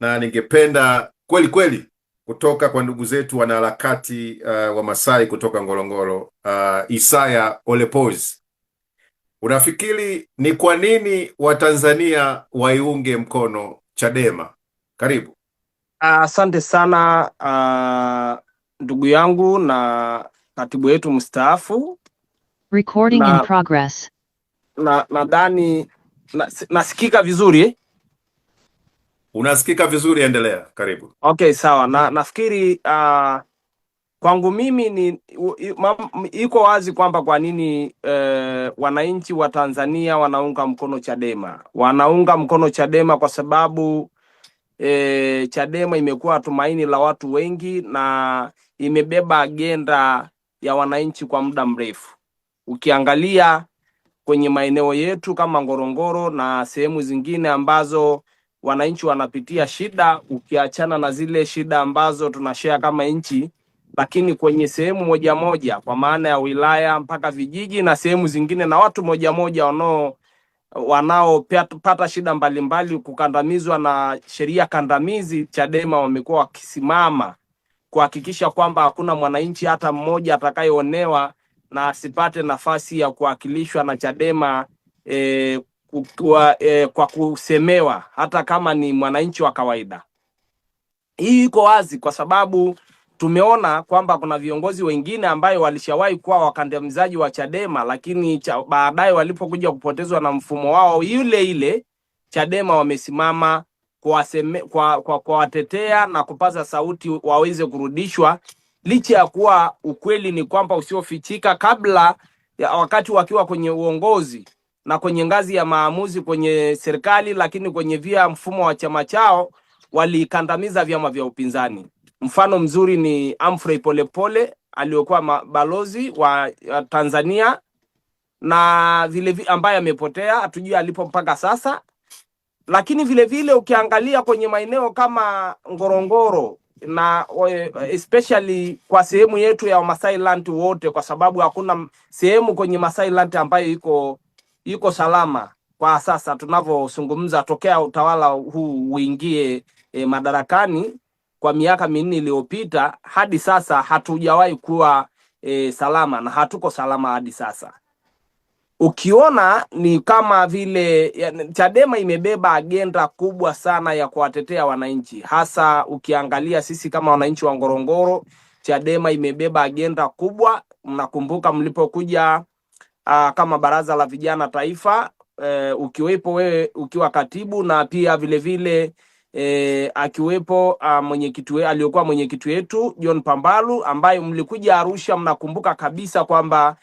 na ningependa kweli kweli kutoka kwa ndugu zetu wanaharakati wa Masai kutoka Ngorongoro, Isaya Olepozi. Unafikiri ni kwa nini Watanzania waiunge mkono Chadema? Karibu. Asante sana ndugu yangu na katibu wetu mstaafu. Recording in progress. Nadhani nasikika vizuri. Unasikika vizuri, endelea. Karibu. Okay, sawa. Nafikiri kwangu mimi iko wazi kwamba kwa nini wananchi wa Tanzania wanaunga mkono Chadema. Wanaunga mkono Chadema kwa sababu Chadema imekuwa tumaini la watu wengi na imebeba agenda ya wananchi kwa muda mrefu. Ukiangalia kwenye maeneo yetu kama Ngorongoro na sehemu zingine ambazo wananchi wanapitia shida, ukiachana na zile shida ambazo tunashare kama nchi, lakini kwenye sehemu moja moja kwa maana ya wilaya mpaka vijiji na sehemu zingine na watu moja moja wanaopata shida mbalimbali, kukandamizwa na sheria kandamizi, Chadema wamekuwa wakisimama kuhakikisha kwamba hakuna mwananchi hata mmoja atakayeonewa na asipate nafasi ya kuwakilishwa na Chadema kwa kusemewa hata kama ni mwananchi wa kawaida. Hii iko wazi kwa sababu tumeona kwamba kuna viongozi wengine ambayo walishawahi kuwa wakandamizaji wa Chadema, lakini baadaye walipokuja kupotezwa na mfumo wao ile Chadema wamesimama kuwatetea na kupaza sauti waweze kurudishwa, licha ya kuwa ukweli ni kwamba usiofichika kabla ya wakati wakiwa kwenye uongozi na kwenye ngazi ya maamuzi kwenye serikali, lakini kwenye via mfumo wa chama chao walikandamiza vyama vya upinzani. Mfano mzuri ni Humphrey Polepole aliyokuwa balozi wa Tanzania na vile ambaye amepotea, hatujui alipo mpaka sasa. Lakini vile vile ukiangalia kwenye maeneo kama Ngorongoro na especially kwa sehemu yetu ya Masai Land wote, kwa sababu hakuna sehemu kwenye Masai Land ambayo iko salama kwa sasa tunavyozungumza, tokea utawala huu uingie madarakani kwa miaka 4 iliyopita hadi sasa hatujawahi kuwa salama na hatuko salama hadi sasa. Ukiona ni kama vile Chadema imebeba agenda kubwa sana ya kuwatetea wananchi, hasa ukiangalia sisi kama wananchi wa Ngorongoro, Chadema imebeba agenda kubwa. Mnakumbuka mlipokuja kama Baraza la Vijana Taifa, ukiwepo wewe ukiwa katibu na pia vile vile akiwepo mwenyekiti aliyokuwa mwenyekiti wetu John Pambalu, ambaye mlikuja Arusha. Mnakumbuka kabisa kwamba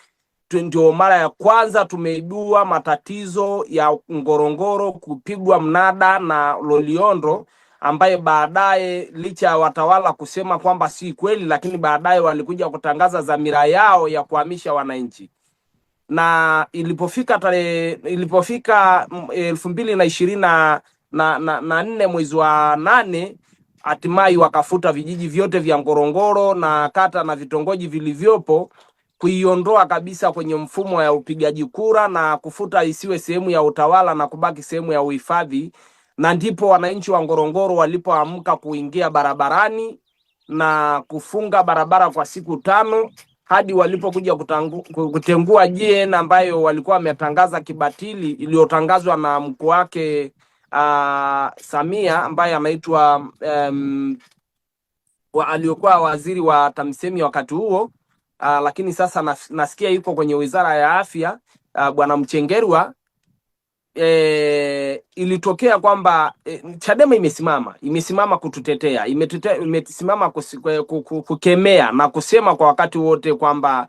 ndio mara ya kwanza tumeibua matatizo ya Ngorongoro kupigwa mnada na Loliondo, ambaye baadaye licha ya watawala kusema kwamba si kweli, lakini baadaye walikuja kutangaza dhamira yao ya kuhamisha wananchi. Na ilipofika 2024 mwezi wa 8, hatimaye wakafuta vijiji vyote vya Ngorongoro na kata na vitongoji vilivyopo, kuiondoa kabisa kwenye mfumo ya upigaji kura na kufuta isiwe sehemu ya utawala na kubaki sehemu ya uhifadhi. Na ndipo wananchi wa Ngorongoro walipoamka kuingia barabarani na kufunga barabara kwa siku 5 hadi walipokuja kutengua JN ambayo walikuwa wametangaza kibatili, iliyotangazwa na mkuu wake Samia ambaye anaitwa aliyokuwa waziri wa TAMISEMI wakati huo, lakini sasa nasikia yuko kwenye Wizara ya Afya, Bwana Mchengerwa. Ilitokea kwamba Chadema imesimama kututetea, imesimama kukemea na kusema kwa wakati wote kwamba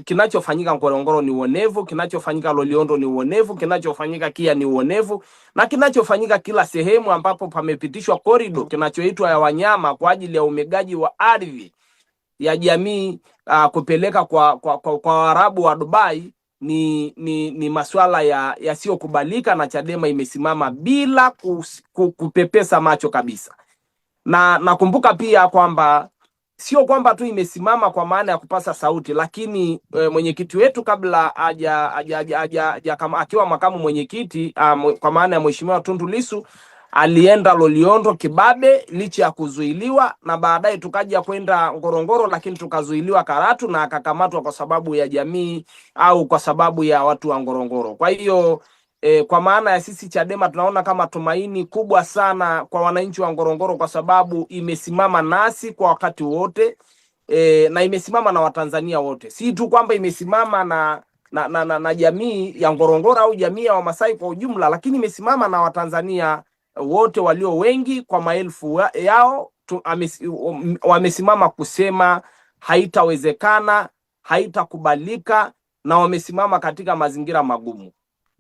kinachofanyika Ngorongoro ni uonevu, kinachofanyika Loliondo ni uonevu, kinachofanyika Kia ni uonevu, na kinachofanyika kila sehemu ambapo pamepitishwa korido kinachoitwa ya wanyama kwa ajili ya umegaji wa ardhi ya jamii kupeleka kwa Waarabu wa Dubai ni masuala yasiyokubalika, na Chadema imesimama bila kupepesa macho kabisa. Na nakumbuka pia kwamba sio kwamba tu imesimama kwa maana ya kupasa sauti, lakini mwenyekiti wetu kabla akiwa makamu mwenyekiti kwa maana ya Mheshimiwa Tundu Lissu alienda Loliondo kibabe licha ya kuzuiliwa, na baadaye tukaja kwenda Ngorongoro, lakini tukazuiliwa Karatu na akakamatwa kwa sababu ya jamii au kwa sababu ya watu wa Ngorongoro. Kwa hiyo kwa maana ya sisi Chadema tunaona kama tumaini kubwa sana kwa wananchi wa Ngorongoro, kwa sababu imesimama nasi kwa wakati wote na imesimama na Watanzania wote, si tu kwamba imesimama na jamii ya Ngorongoro au jamii ya Wamasai kwa ujumla, lakini imesimama na Watanzania wote walio wengi kwa maelfu yao. Wamesimama kusema haitawezekana, haitakubalika, na wamesimama katika mazingira magumu.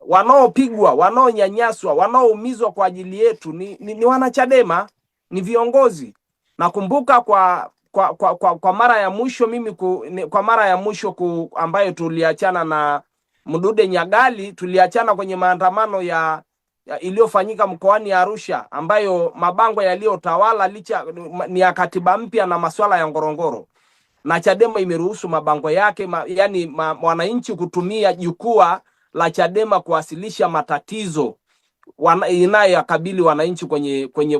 Wanaopigwa, wanaonyanyaswa, wanaoumizwa kwa ajili yetu ni wanachadema, ni viongozi. Nakumbuka kwa mara ya mwisho kwa mara ya mwisho ambayo tuliachana na Mdude Nyagali, tuliachana kwenye maandamano iliyofanyika mkoani Arusha, ambayo mabango yaliyotawala licha ni ya katiba mpya na masuala ya Ngorongoro, na Chadema imeruhusu mabango yake wananchi kutumia jukwaa la Chadema kuwasilisha matatizo inayoyakabili wananchi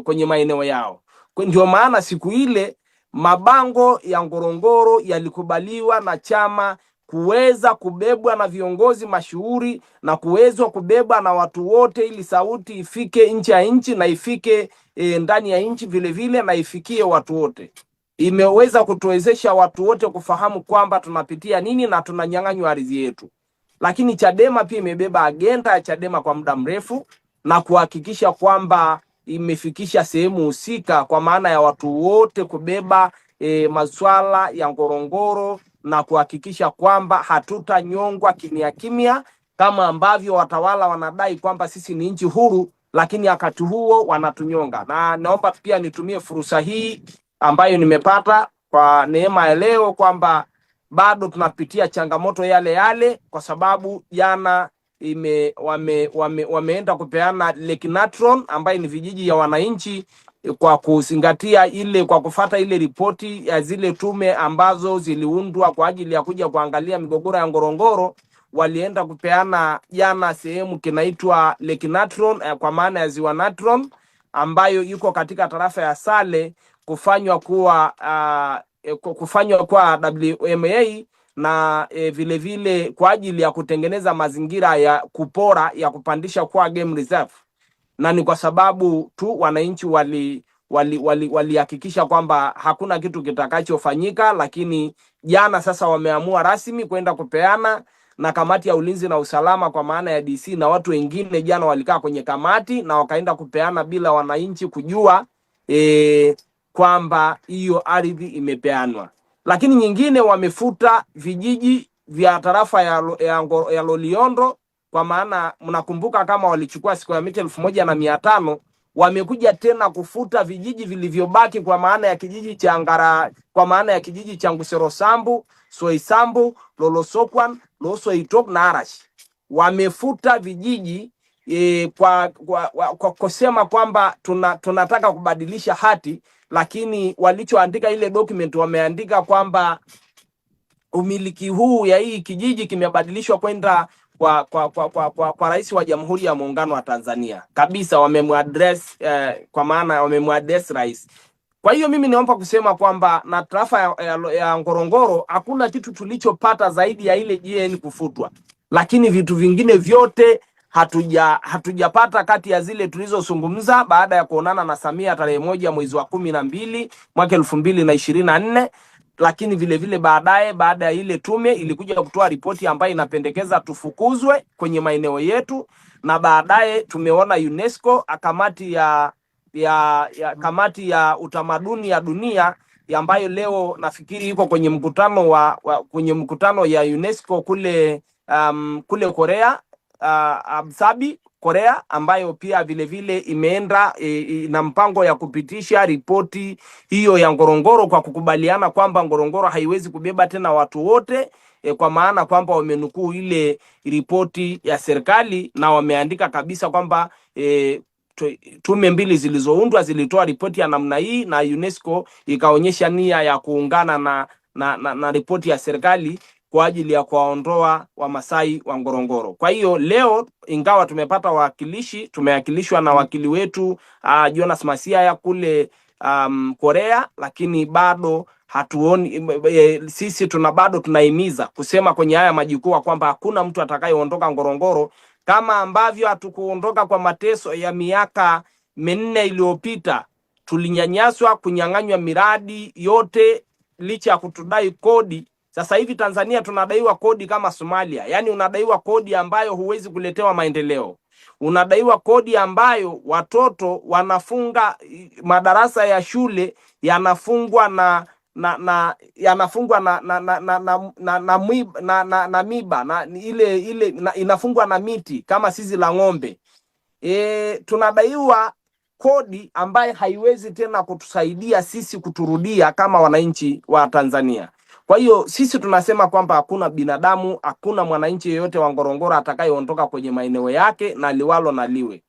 kwenye maeneo yao. Ndio maana siku ile mabango ya Ngorongoro yalikubaliwa na chama kuweza kubebwa na viongozi mashuhuri na kuwezwa kubebwa na watu wote, ili sauti ifike nje ya nchi na ifike ndani ya nchi vile vile, na ifikie watu wote. Imeweza kutuwezesha watu wote kufahamu kwamba tunapitia nini na tunanyang'anywa ardhi yetu. Lakini Chadema pia imebeba agenda ya Chadema kwa muda mrefu na kuhakikisha kwamba imefikisha sehemu husika, kwa maana ya watu wote kubeba masuala ya Ngorongoro na kuhakikisha kwamba hatutanyongwa kimya kimya kama ambavyo watawala wanadai kwamba sisi ni nchi huru, lakini wakati huo wanatunyonga. Na naomba pia nitumie fursa hii ambayo nimepata kwa neema ya leo kwamba bado tunapitia changamoto yale, kwa sababu jana wameenda kupeana Lake Natron ambayo ni vijiji ya wananchi, kwa kuzingatia kwa kufata ile ripoti ya zile tume ambazo ziliundwa kwa ajili ya kuja kuangalia migogoro ya Ngorongoro. Walienda kupeana jana sehemu kinaitwa Lake Natron, kwa maana ya ziwa Natron, ambayo yuko katika tarafa ya Sale, kufanywa kwa WMA na vile vile kwa ajili ya kutengeneza mazingira ya kupandisha kwa game reserve. Na ni kwa sababu tu wananchi walihakikisha kwamba hakuna kitu kitakachofanyika, lakini jana sasa wameamua rasmi kwenda kupeana, na kamati ya ulinzi na usalama kwa maana ya DC na watu wengine jana walikaa kwenye kamati na wakaenda kupeana bila wananchi kujua kwamba hiyo ardhi imepeanwa. Lakini nyingine wamefuta vijiji vya tarafa ya Loliondo, kwa maana mnakumbuka kama walichukua siku ya mita 1500, wamekuja tena kufuta vijiji vilivyobaki, kwa maana ya kijiji cha Ngara, kwa maana ya kijiji cha Ngusero Sambu, Soisambu, Lolosokwan, Losoitok na Arash. Wamefuta vijiji kwa kusema kwamba tunataka kubadilisha hati, lakini walichoandika ile document wameandika kwamba umiliki huu ya hii kijiji kimebadilishwa kwenda kwa Rais wa Jamhuri ya Muungano wa Tanzania. Kabisa wamemuaddress kwa maana wamemuaddress rais. Kwa hiyo mimi naomba kusema kwamba na tarafa ya Ngorongoro hakuna kitu tulichopata zaidi ya ile GN kufutwa, lakini vitu vingine vyote hatujapata kati ya zile tulizozungumza baada ya kuonana na Samia tarehe 1 mwezi wa 12 mwaka 2024. Lakini vile vile baada ya ile tume ilikuja kutoa ripoti ambayo inapendekeza tufukuzwe kwenye maeneo yetu, na baadaye tumeona UNESCO, kamati ya utamaduni ya dunia ambayo leo nafikiri iko kwenye mkutano ya UNESCO kule Korea, Abu Dhabi, Korea, ambayo pia vile vile imeenda na mpango ya kupitisha ripoti hiyo ya Ngorongoro, kwa kukubaliana kwamba Ngorongoro haiwezi kubeba tena watu wote, kwa maana kwamba wamenukuu ile ripoti ya serikali na wameandika kabisa kwamba tume mbili zilizoundwa zilitoa ripoti ya namna hii, na UNESCO ikaonyesha nia ya kuungana na ripoti ya serikali kwa ajili ya kuwaondoa Wamasai wa Ngorongoro. Kwa hiyo leo, ingawa tumepata wawakilishi, tumewakilishwa na wakili wetu Jonas Masiaya kule Korea, lakini bado hatuoni sisi bado tunahimiza kusema kwenye haya majukwaa kwamba hakuna mtu atakayeondoka Ngorongoro, kama ambavyo hatukuondoka kwa mateso ya miaka 4 iliyopita. Tulinyanyaswa, kunyang'anywa miradi yote licha ya kutudai kodi. Sasa hivi Tanzania tunadaiwa kodi kama Somalia. Yaani unadaiwa kodi ambayo huwezi kuletewa maendeleo. Unadaiwa kodi ambayo watoto wanafunga, madarasa ya shule yanafungwa na miba na ile inafungwa na miti kama zizi la ng'ombe. Tunadaiwa kodi ambayo haiwezi tena kutusaidia sisi kuturudia kama wananchi wa Tanzania. Kwa hiyo sisi tunasema kwamba hakuna binadamu, hakuna mwananchi yeyote wa Ngorongoro atakayeondoka kwenye maeneo yake, na liwalo na liwe.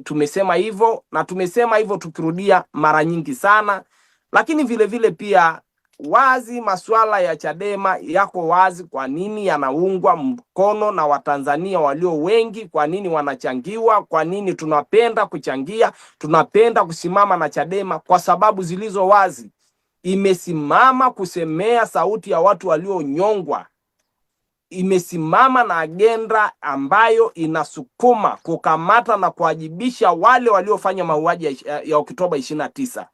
Tumesema hivyo, na tumesema hivyo tukirudia mara nyingi sana. Lakini vile vile pia wazi masuala ya Chadema yako wazi, kwa nini yanaungwa mkono na Watanzania walio wengi, kwa nini wanachangiwa, kwa nini tunapenda kuchangia, tunapenda kusimama na Chadema kwa sababu zilizo wazi. Imesimama kusemea sauti ya watu walionyongwa. Imesimama na agenda ambayo inasukuma kukamata na kuwajibisha wale waliofanya mauaji ya Oktoba 29.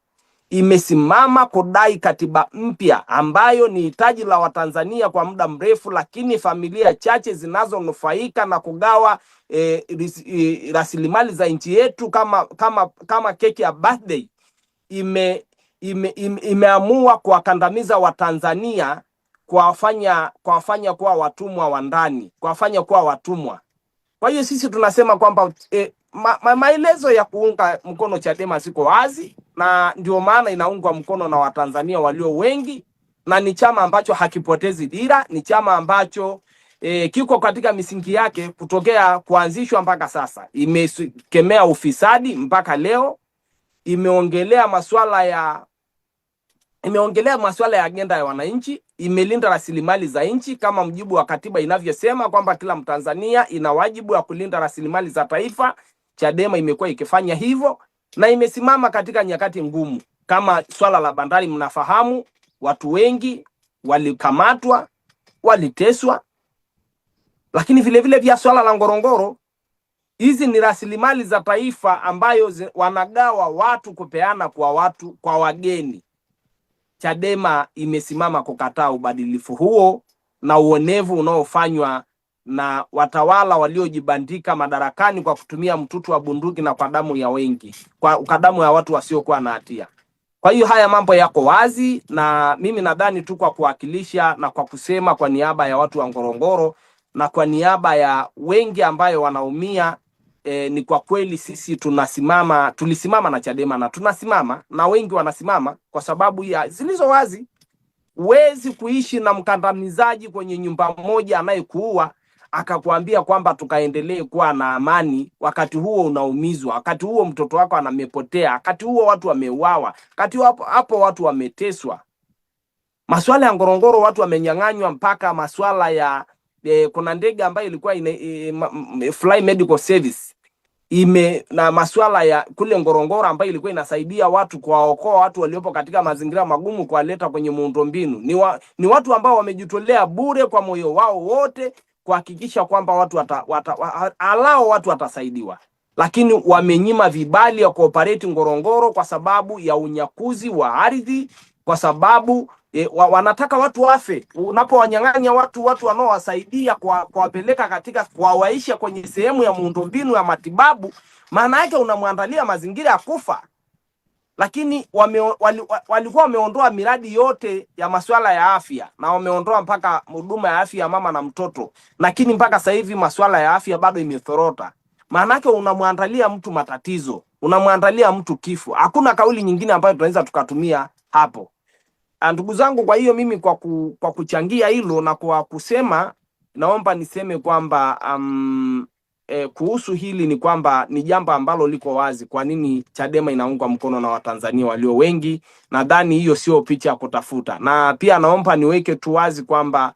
Imesimama kudai katiba mpya ambayo ni hitaji la Watanzania kwa muda mrefu, lakini familia chache zinazonufaika na kugawa rasilimali za nchi yetu kama keki ya birthday imeamua kuwakandamiza Watanzania, kuwafanya kuwa watumwa wa ndani, kuwafanya kuwa watumwa. Kwa hiyo sisi tunasema kwamba maelezo ya kuunga mkono Chadema siko wazi, na ndio maana inaungwa mkono na Watanzania walio wengi, na ni chama ambacho hakipotezi dira, ni chama ambacho kiko katika misingi yake kutokea kuanzishwa mpaka sasa. Imekemea ufisadi mpaka leo, imeongelea masuala ya agenda ya wananchi, imelinda rasilimali za nchi kama mjibu wa katiba inavyosema kwamba kila Mtanzania ina wajibu wa kulinda rasilimali za taifa. Chadema imekuwa ikifanya hivyo, na imesimama katika nyakati ngumu. Kama swala la bandari, mnafahamu watu wengi walikamatwa, waliteswa. Lakini vile vile vya swala la Ngorongoro, hizi ni rasilimali za taifa ambayo wanagawa watu kupeana kwa wageni. Chadema imesimama kukataa ubadilifu huo na uonevu unaofanywa na watawala waliojibandika madarakani kwa kutumia mtutu wa bunduki na kwa damu ya wengi, kwa damu ya watu wasiokuwa na hatia. Kwa hiyo haya mambo yako wazi, na mimi nadhani tu kwa kuwakilisha na kwa kusema kwa niaba ya watu wa Ngorongoro na kwa niaba ya wengi ambayo wanaumia, ni kwa kweli sisi tulisimama na Chadema na tunasimama na wengi wanasimama kwa sababu ya zilizo wazi. Huwezi kuishi na mkandamizaji kwenye nyumba moja anayekuua akakwambia kwamba tukaendelee kuwa na amani, wakati huo unaumizwa, wakati huo mtoto wako anamepotea, wakati huo watu wameuawa, wakati hapo watu wameteswa. Masuala ya Ngorongoro watu wamenyang'anywa mpaka masuala ya kuna ndege ambayo ilikuwa Fly Medical Service na masuala ya kule Ngorongoro ambayo ilikuwa inasaidia watu, kuwaokoa watu waliopo katika mazingira magumu, kuwaleta kwenye muundombinu. Ni watu ambao wamejitolea bure kwa moyo wao wote kuhakikisha kwamba watu watasaidiwa. Lakini wamenyima vibali ya kuoperate Ngorongoro kwa sababu ya unyakuzi wa ardhi, kwa sababu wanataka watu wafe. Unapowanyang'anya watu wanaowasaidia kuwapeleka katika kuwaisha kwenye sehemu ya muundombinu ya matibabu, maana yake unamwandalia mazingira ya kufa. Lakini walikuwa wameondoa miradi yote ya masuala ya afya, na wameondoa mpaka huduma ya afya ya mama na mtoto, lakini mpaka sasa hivi masuala ya afya bado imethorota. Maana yake unamwandalia mtu matatizo, unamwandalia mtu kifo. Hakuna kauli nyingine ambayo tunaweza tukatumia hapo. Ndugu zangu, kwa hiyo mimi kwa kuchangia hilo na kwa kusema, naomba niseme kwamba kuhusu hili ni kwamba ni jambo ambalo liko wazi kwa nini Chadema inaungwa mkono na Watanzania walio wengi. Nadhani hiyo sio picha ya kutafuta. Na pia naomba niweke tu wazi kwamba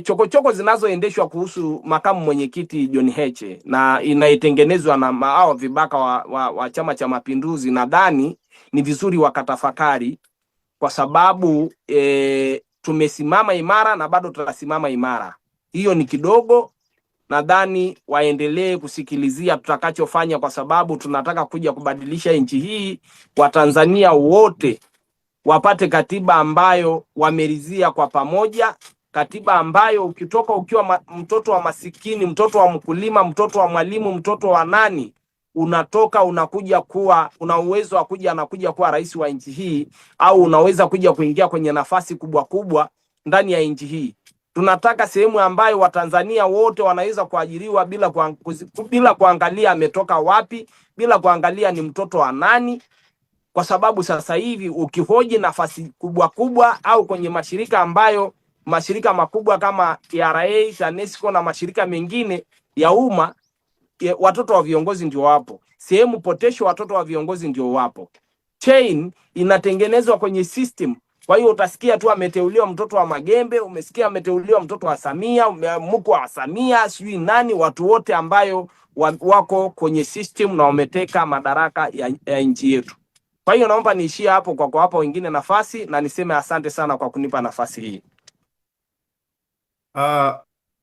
chokochoko zinazoendeshwa kuhusu makamu mwenyekiti John Heche na inaitengenezwa na hao vibaka wa Chama cha Mapinduzi, nadhani ni vizuri wakatafakari, kwa sababu tumesimama imara na bado tutasimama imara. Hiyo ni kidogo, nadhani waendelee kusikilizia tutakachofanya, kwa sababu tunataka kuja kubadilisha nchi hii. Watanzania wote wapate katiba ambayo wameridhia kwa pamoja, katiba ambayo ukitoka ukiwa mtoto wa masikini, mtoto wa mkulima, mtoto wa mwalimu, mtoto wa nani, unatoka unakuja kuwa una uwezo wa anakuja kuwa rais wa nchi hii, au unaweza kuja kuingia kwenye nafasi kubwa kubwa ndani ya nchi hii. Tunataka sehemu ambayo Watanzania wote wanaweza kuajiriwa bila kuangalia ametoka wapi, bila kuangalia ni mtoto wa nani, kwa sababu sasa hivi ukihoji nafasi kubwa kubwa au kwenye mashirika makubwa kama TRA, TANESCO na mashirika mengine ya umma, watoto wa viongozi ndio wapo. Sehemu potesho watoto wa viongozi ndio wapo. Chain inatengenezwa kwenye system. Kwa hiyo utasikia tu ameteuliwa mtoto wa Magembe, umesikia ameteuliwa mtoto wa Samia, mko wa Samia, sijui nani, watu wote ambayo wako kwenye system na wameteka madaraka ya nchi yetu. Kwa hiyo naomba niishie hapo kwa kuwapa wengine nafasi, na niseme asante sana kwa kunipa nafasi hii.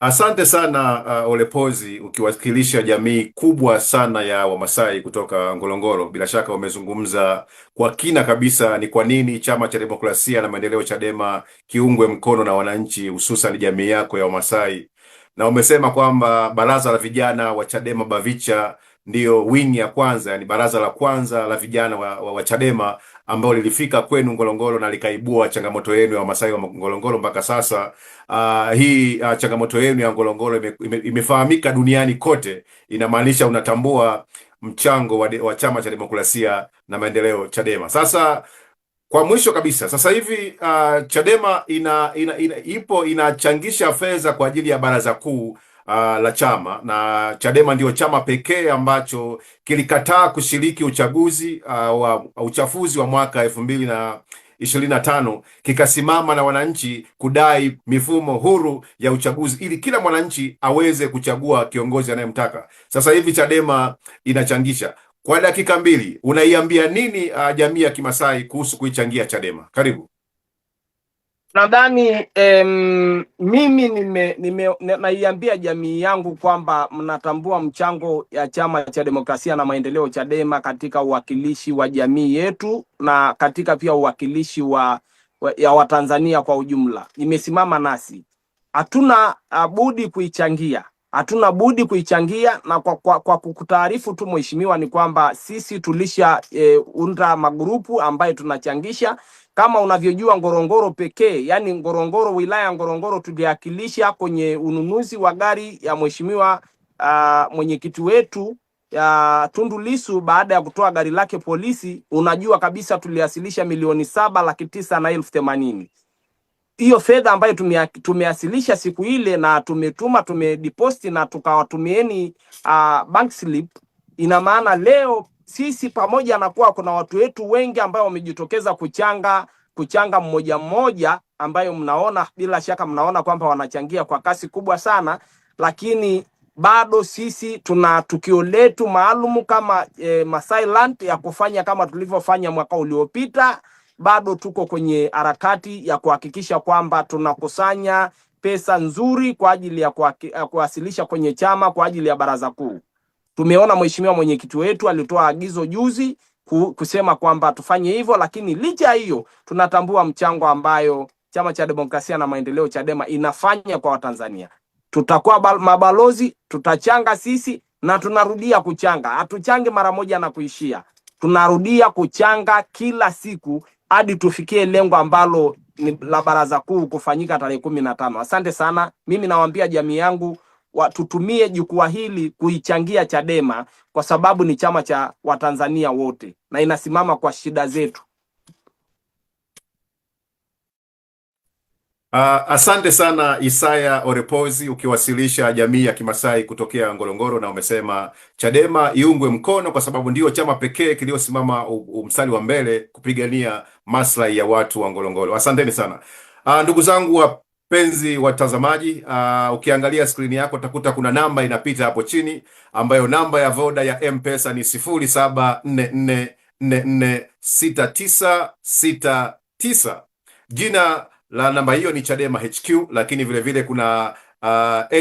Asante sana Ole Pozi, ukiwakilisha jamii kubwa sana ya Wamasai kutoka Ngorongoro. Bila shaka wamezungumza kwa kina kabisa ni kwa nini Chama cha Demokrasia na Maendeleo Chadema kiungwe mkono na wananchi, hususan jamii yako ya Wamasai, na umesema kwamba baraza la vijana wa Chadema Bavicha ndio wing ya kwanza, yani baraza la kwanza la vijana wa Chadema ambao lilifika kwenu Ngorongoro na likaibua changamoto yenu ya Wamasai wa Ngorongoro. Mpaka sasa hii changamoto yenu ya Ngorongoro imefahamika duniani kote. Inamaanisha unatambua mchango wa Chama cha Demokrasia na Maendeleo Chadema. Sasa kwa mwisho kabisa, sasa hivi Chadema inachangisha fedha kwa ajili ya baraza kuu la chama, na Chadema ndio chama pekee ambacho kilikataa kushiriki uchaguzi wa uchafuzi wa mwaka 2025, kikasimama na wananchi kudai mifumo huru ya uchaguzi ili kila mwananchi aweze kuchagua kiongozi anayemtaka. Sasa hivi Chadema inachangisha. Kwa dakika mbili, unaiambia nini jamii ya Kimasai kuhusu kuichangia Chadema? Karibu. Nadhani mimi naiambia jamii yangu kwamba mnatambua mchango ya Chama cha Demokrasia na Maendeleo Chadema katika uwakilishi wa jamii yetu na katika pia uwakilishi ya Watanzania kwa ujumla. Imesimama nasi. Hatuna budi kuichangia. Hatuna budi kuichangia, na kwa kukutaarifu tu mheshimiwa ni kwamba sisi tulisha unda magrupu ambayo tunachangisha. Kama unavyojua Ngorongoro pekee, yani Ngorongoro, wilaya Ngorongoro tuliakilisha kwenye ununuzi wa gari ya mheshimiwa mwenyekiti wetu ya Tundu Lissu. Baada ya kutoa gari lake polisi, unajua kabisa tuliasilisha milioni 7,980,000. Hiyo fedha ambayo tumeasilisha siku ile na tumedeposit na tukawatumieni bank slip. Ina maana leo sisi pamoja na kuwa kuna watu wetu wengi ambao wamejitokeza kuchanga mmoja mmoja, ambayo mnaona bila shaka mnaona kwamba wanachangia kwa kasi kubwa sana, lakini bado sisi tuna tukio letu maalumu kama Masai Land ya kufanya kama tulivyofanya mwaka uliopita. Bado tuko kwenye harakati ya kuhakikisha kwamba tunakusanya pesa nzuri kwa ajili ya kuwasilisha kwenye chama kwa ajili ya baraza kuu. Tumeona mheshimiwa mwenyekiti wetu alitoa agizo juzi kusema kwamba tufanye hivyo, lakini licha hiyo tunatambua mchango ambayo Chama cha Demokrasia na Maendeleo Chadema inafanya kwa Watanzania. Tutakuwa mabalozi, tutachanga sisi na tunarudia kuchanga. Hatuchange mara moja na kuishia. Tunarudia kuchanga kila siku hadi tufikie lengo ambalo ni la baraza kuu kufanyika tarehe 15. Asante sana. Mimi nawaambia jamii yangu tutumie jukwaa hili kuichangia Chadema, kwa sababu ni chama cha Watanzania wote na inasimama kwa shida zetu. Asante sana Isaya Ole Pozi, ukiwasilisha jamii ya Kimasai kutokea Ngorongoro, na umesema Chadema iungwe mkono kwa sababu ndio chama pekee kiliosimama mstari wa mbele kupigania maslahi ya watu wa Ngorongoro. Asanteni sana. Ndugu zangu Mpenzi watazamaji, ukiangalia skrini yako utakuta kuna namba inapita hapo chini, ambayo namba ya Voda ya M-Pesa ni 0744446969. Jina la namba hiyo ni Chadema HQ, lakini vile vile kuna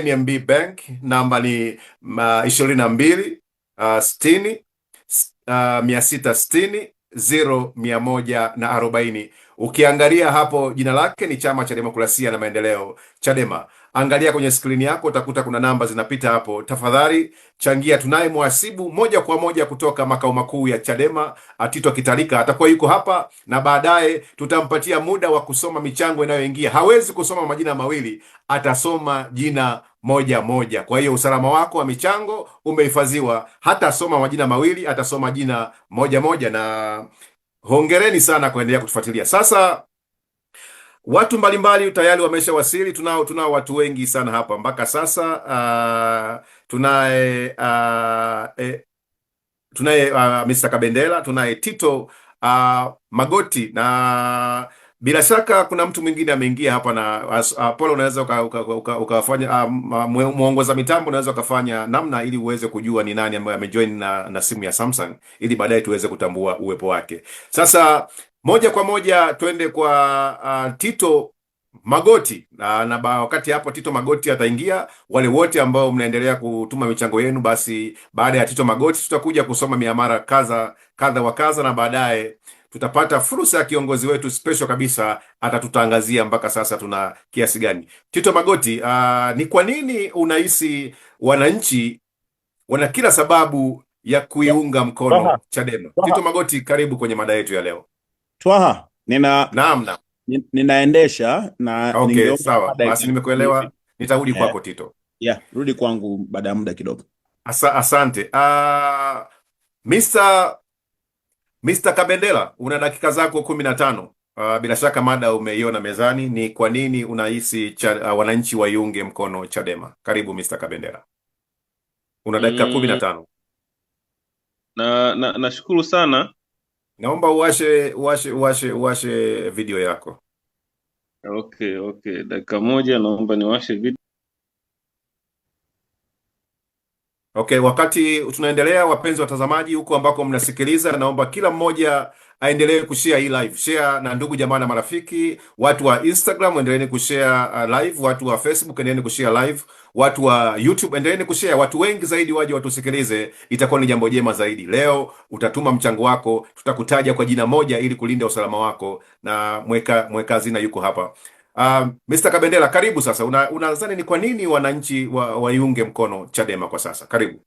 NMB Bank, namba ni 22 60 660 0140. Ukiangalia hapo jina lake ni Chama cha Demokrasia na Maendeleo, Chadema. Angalia kwenye skrini yako utakuta kuna namba zinapita hapo. Tafadhali changia. Tunaye mhasibu moja kwa moja kutoka makao makuu ya Chadema, Tito Kitalika atakuwa yuko hapa, na baadaye tutampatia muda wa kusoma michango inayoingia. Hawezi kusoma majina mawili, atasoma jina moja moja. Kwa hiyo usalama wako wa michango umehifadhiwa. Hata soma majina mawili, atasoma jina moja moja. Na hongereni sana kuendelea kutufuatilia. Sasa watu mbalimbali tayari wameshawasili. Tunao watu wengi sana hapa mpaka sasa. Tunaye Mr. Kabendera, tunaye Tito Magoti, na bila shaka kuna mtu mwingine ameingia hapa, na Paul, unaweza ukafanya muongoza mitambo, unaweza ukafanya namna ili uweze kujua ni nani ambaye amejoin na simu ya Samsung, ili baadaye tuweze kutambua uwepo wake. Sasa moja kwa moja twende kwa Tito Magoti, na wakati hapo Tito Magoti ataingia, wale wote ambao mnaendelea kutuma michango yenu, basi baada ya Tito Magoti tutakuja kusoma miamara kadha wa kadha, na baadaye tutapata fursa ya kiongozi wetu special kabisa, atatutangazia mpaka sasa tuna kiasi gani. Tito Magoti, ni kwa nini unahisi wananchi wana kila sababu ya kuiunga mkono Chadema? Tito Magoti, karibu kwenye mada yetu ya leo. Twaha, Naam. ninaendesha na okay, sawa. Basi nimekuelewa. Nitarudi kwako Tito. Rudi kwangu baada ya muda kidogo. Asante. Mr. Kabendera, una dakika zako 15. Bila shaka mada umeiona mezani. Ni kwa nini unahisi wananchi waiunge mkono Chadema? Karibu Mr. Kabendera. Una dakika 15. Nashukuru sana. Naomba uwashe video yako. Okay. Dakika moja, naomba niwashe video. Okay, wakati tunaendelea, wapenzi watazamaji huko ambako mnasikiliza, naomba kila mmoja aendelee kushare hii live. Share na ndugu jamaa na marafiki. Watu wa Instagram endeleeni kushare live, watu wa Facebook endeleeni kushare live, watu wa YouTube endeleeni kushare. Watu wengi zaidi waje watusikilize, itakuwa ni jambo jema zaidi. Leo utatuma mchango wako, tutakutaja kwa jina moja ili kulinda usalama wako, na mweka hazina yuko hapa. Mr. Kabendera, karibu sasa. Unadhani ni kwa nini wananchi waiunge mkono Chadema kwa sasa? Karibu.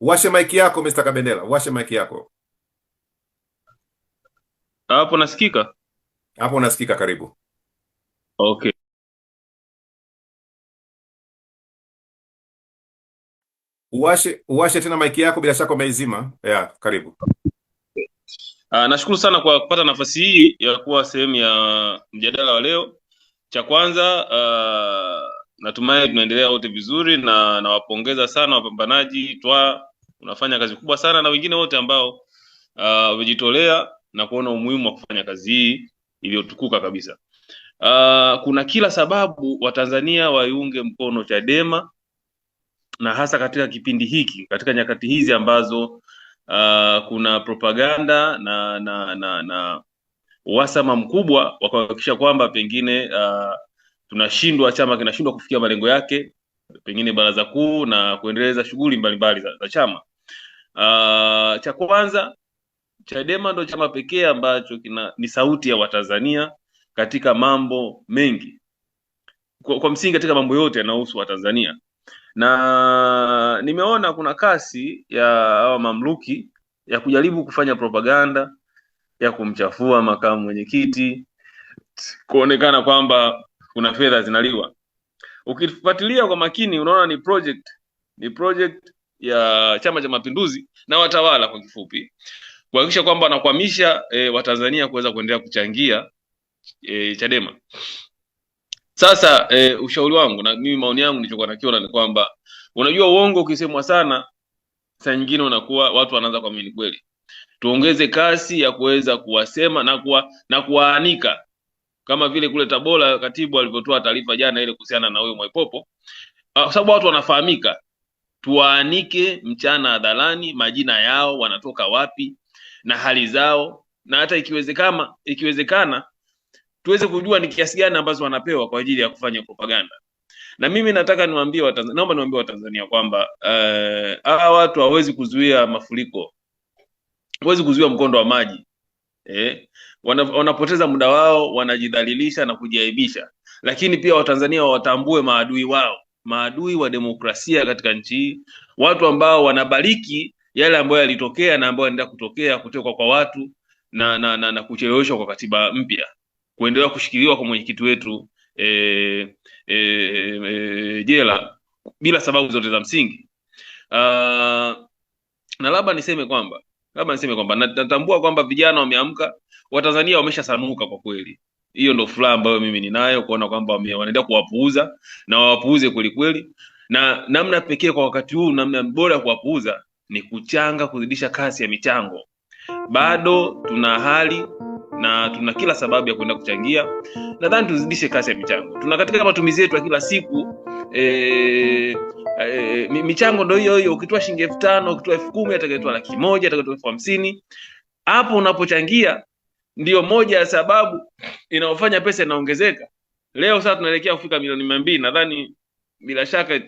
Washe mic yako Mr. Kabendera, washe mic yako. Hapo nasikika? Hapo unasikika, karibu. Okay. Uwashe tena mic yako, bila shaka umeizima. Karibu. Nashukuru sana kwa kupata nafasi hii ya kuwa sehemu ya mjadala wa leo. Cha kwanza, natumai tunaendelea wote vizuri, na nawapongeza sana wapambanaji. Unafanya kazi kubwa sana, na wengine wote ambao wamejitolea na kuona umuhimu wa kufanya kazi hii iliyotukuka kabisa. Kuna kila sababu Watanzania waiunge mkono Chadema, na hasa katika kipindi hiki, katika nyakati hizi ambazo kuna propaganda na uhasama mkubwa wa kuhakikisha kwamba pengine chama kinashindwa kufikia malengo yake, pengine baraza kuu, na kuendeleza shughuli mbalimbali za chama. Cha kwanza, Chadema ndio chama pekee ambacho ni sauti ya Watanzania katika mambo mengi, kwa msingi katika mambo yote yanayohusu Watanzania. Na nimeona kuna kasi ya hawa mamluki ya kujaribu kufanya propaganda ya kumchafua makamu mwenyekiti, kuonekana kwamba kuna fedha zinaliwa. Ukifuatilia kwa makini, unaona ni project ya Chama cha Mapinduzi na watawala kwa kifupi, kuhakikisha kwamba wanakwamisha Watanzania kuweza kuendelea kuchangia Chadema. Sasa ushauri wangu na mimi, maoni yangu, nilichokuwa nakiona ni kwamba, unajua uongo ukisemwa sana, saa nyingine unakuwa watu wanaanza kuamini kweli. tuongeze kasi ya kuweza kuwasema na kuwaanika, kama vile kule Tabora katibu alivyotoa taarifa jana ile kuhusiana na huyo Mwaipopo, kwa sababu watu wanafahamika. Tuwaanike mchana hadharani, majina yao, wanatoka wapi na hali zao, na hata ikiwezekana tuweze kujua ni kiasi gani ambazo wanapewa kwa ajili ya kufanya propaganda. Na mimi nataka niwaambie Watanzania, naomba niwaambie Watanzania kwamba hawa watu hawezi kuzuia mafuriko, hawezi kuzuia mkondo wa maji. Wanapoteza muda wao, wanajidhalilisha na kujiaibisha. Lakini pia Watanzania watambue maadui wao, maadui wa demokrasia katika nchi hii, watu ambao wanabariki yale ambayo yalitokea na ambayo yanaendelea kutokea kutoka kwa watu na kucheleweshwa kwa katiba mpya, kuendelea kushikiliwa kwa mwenyekiti wetu jela bila sababu zote za msingi. Na labda niseme kwamba natambua kwamba vijana wameamka, Watanzania wameshasanuka kwa kweli. Hiyo ndio furaha ambayo mimi ninayo, kuona kwamba wanaendelea kuwapuuza na wawapuuze kweli kweli, na namna pekee kwa wakati huu, namna bora ya kuwapuuza ni kuchanga, kuzidisha kasi ya michango. Bado tuna hali na tuna kila sababu ya kwenda kuchangia. Nadhani tuzidishe kasi ya michango. Tuna katika matumizi yetu ya kila siku michango ndio hiyo. Ukitoa shilingi 5,000, ukitoa 10,000, atakayetoa 100,000, atakayetoa 50,000, hapo unapochangia ndio moja ya sababu inayofanya pesa inaongezeka. Leo sasa tunaelekea kufika milioni 200, nadhani bila shaka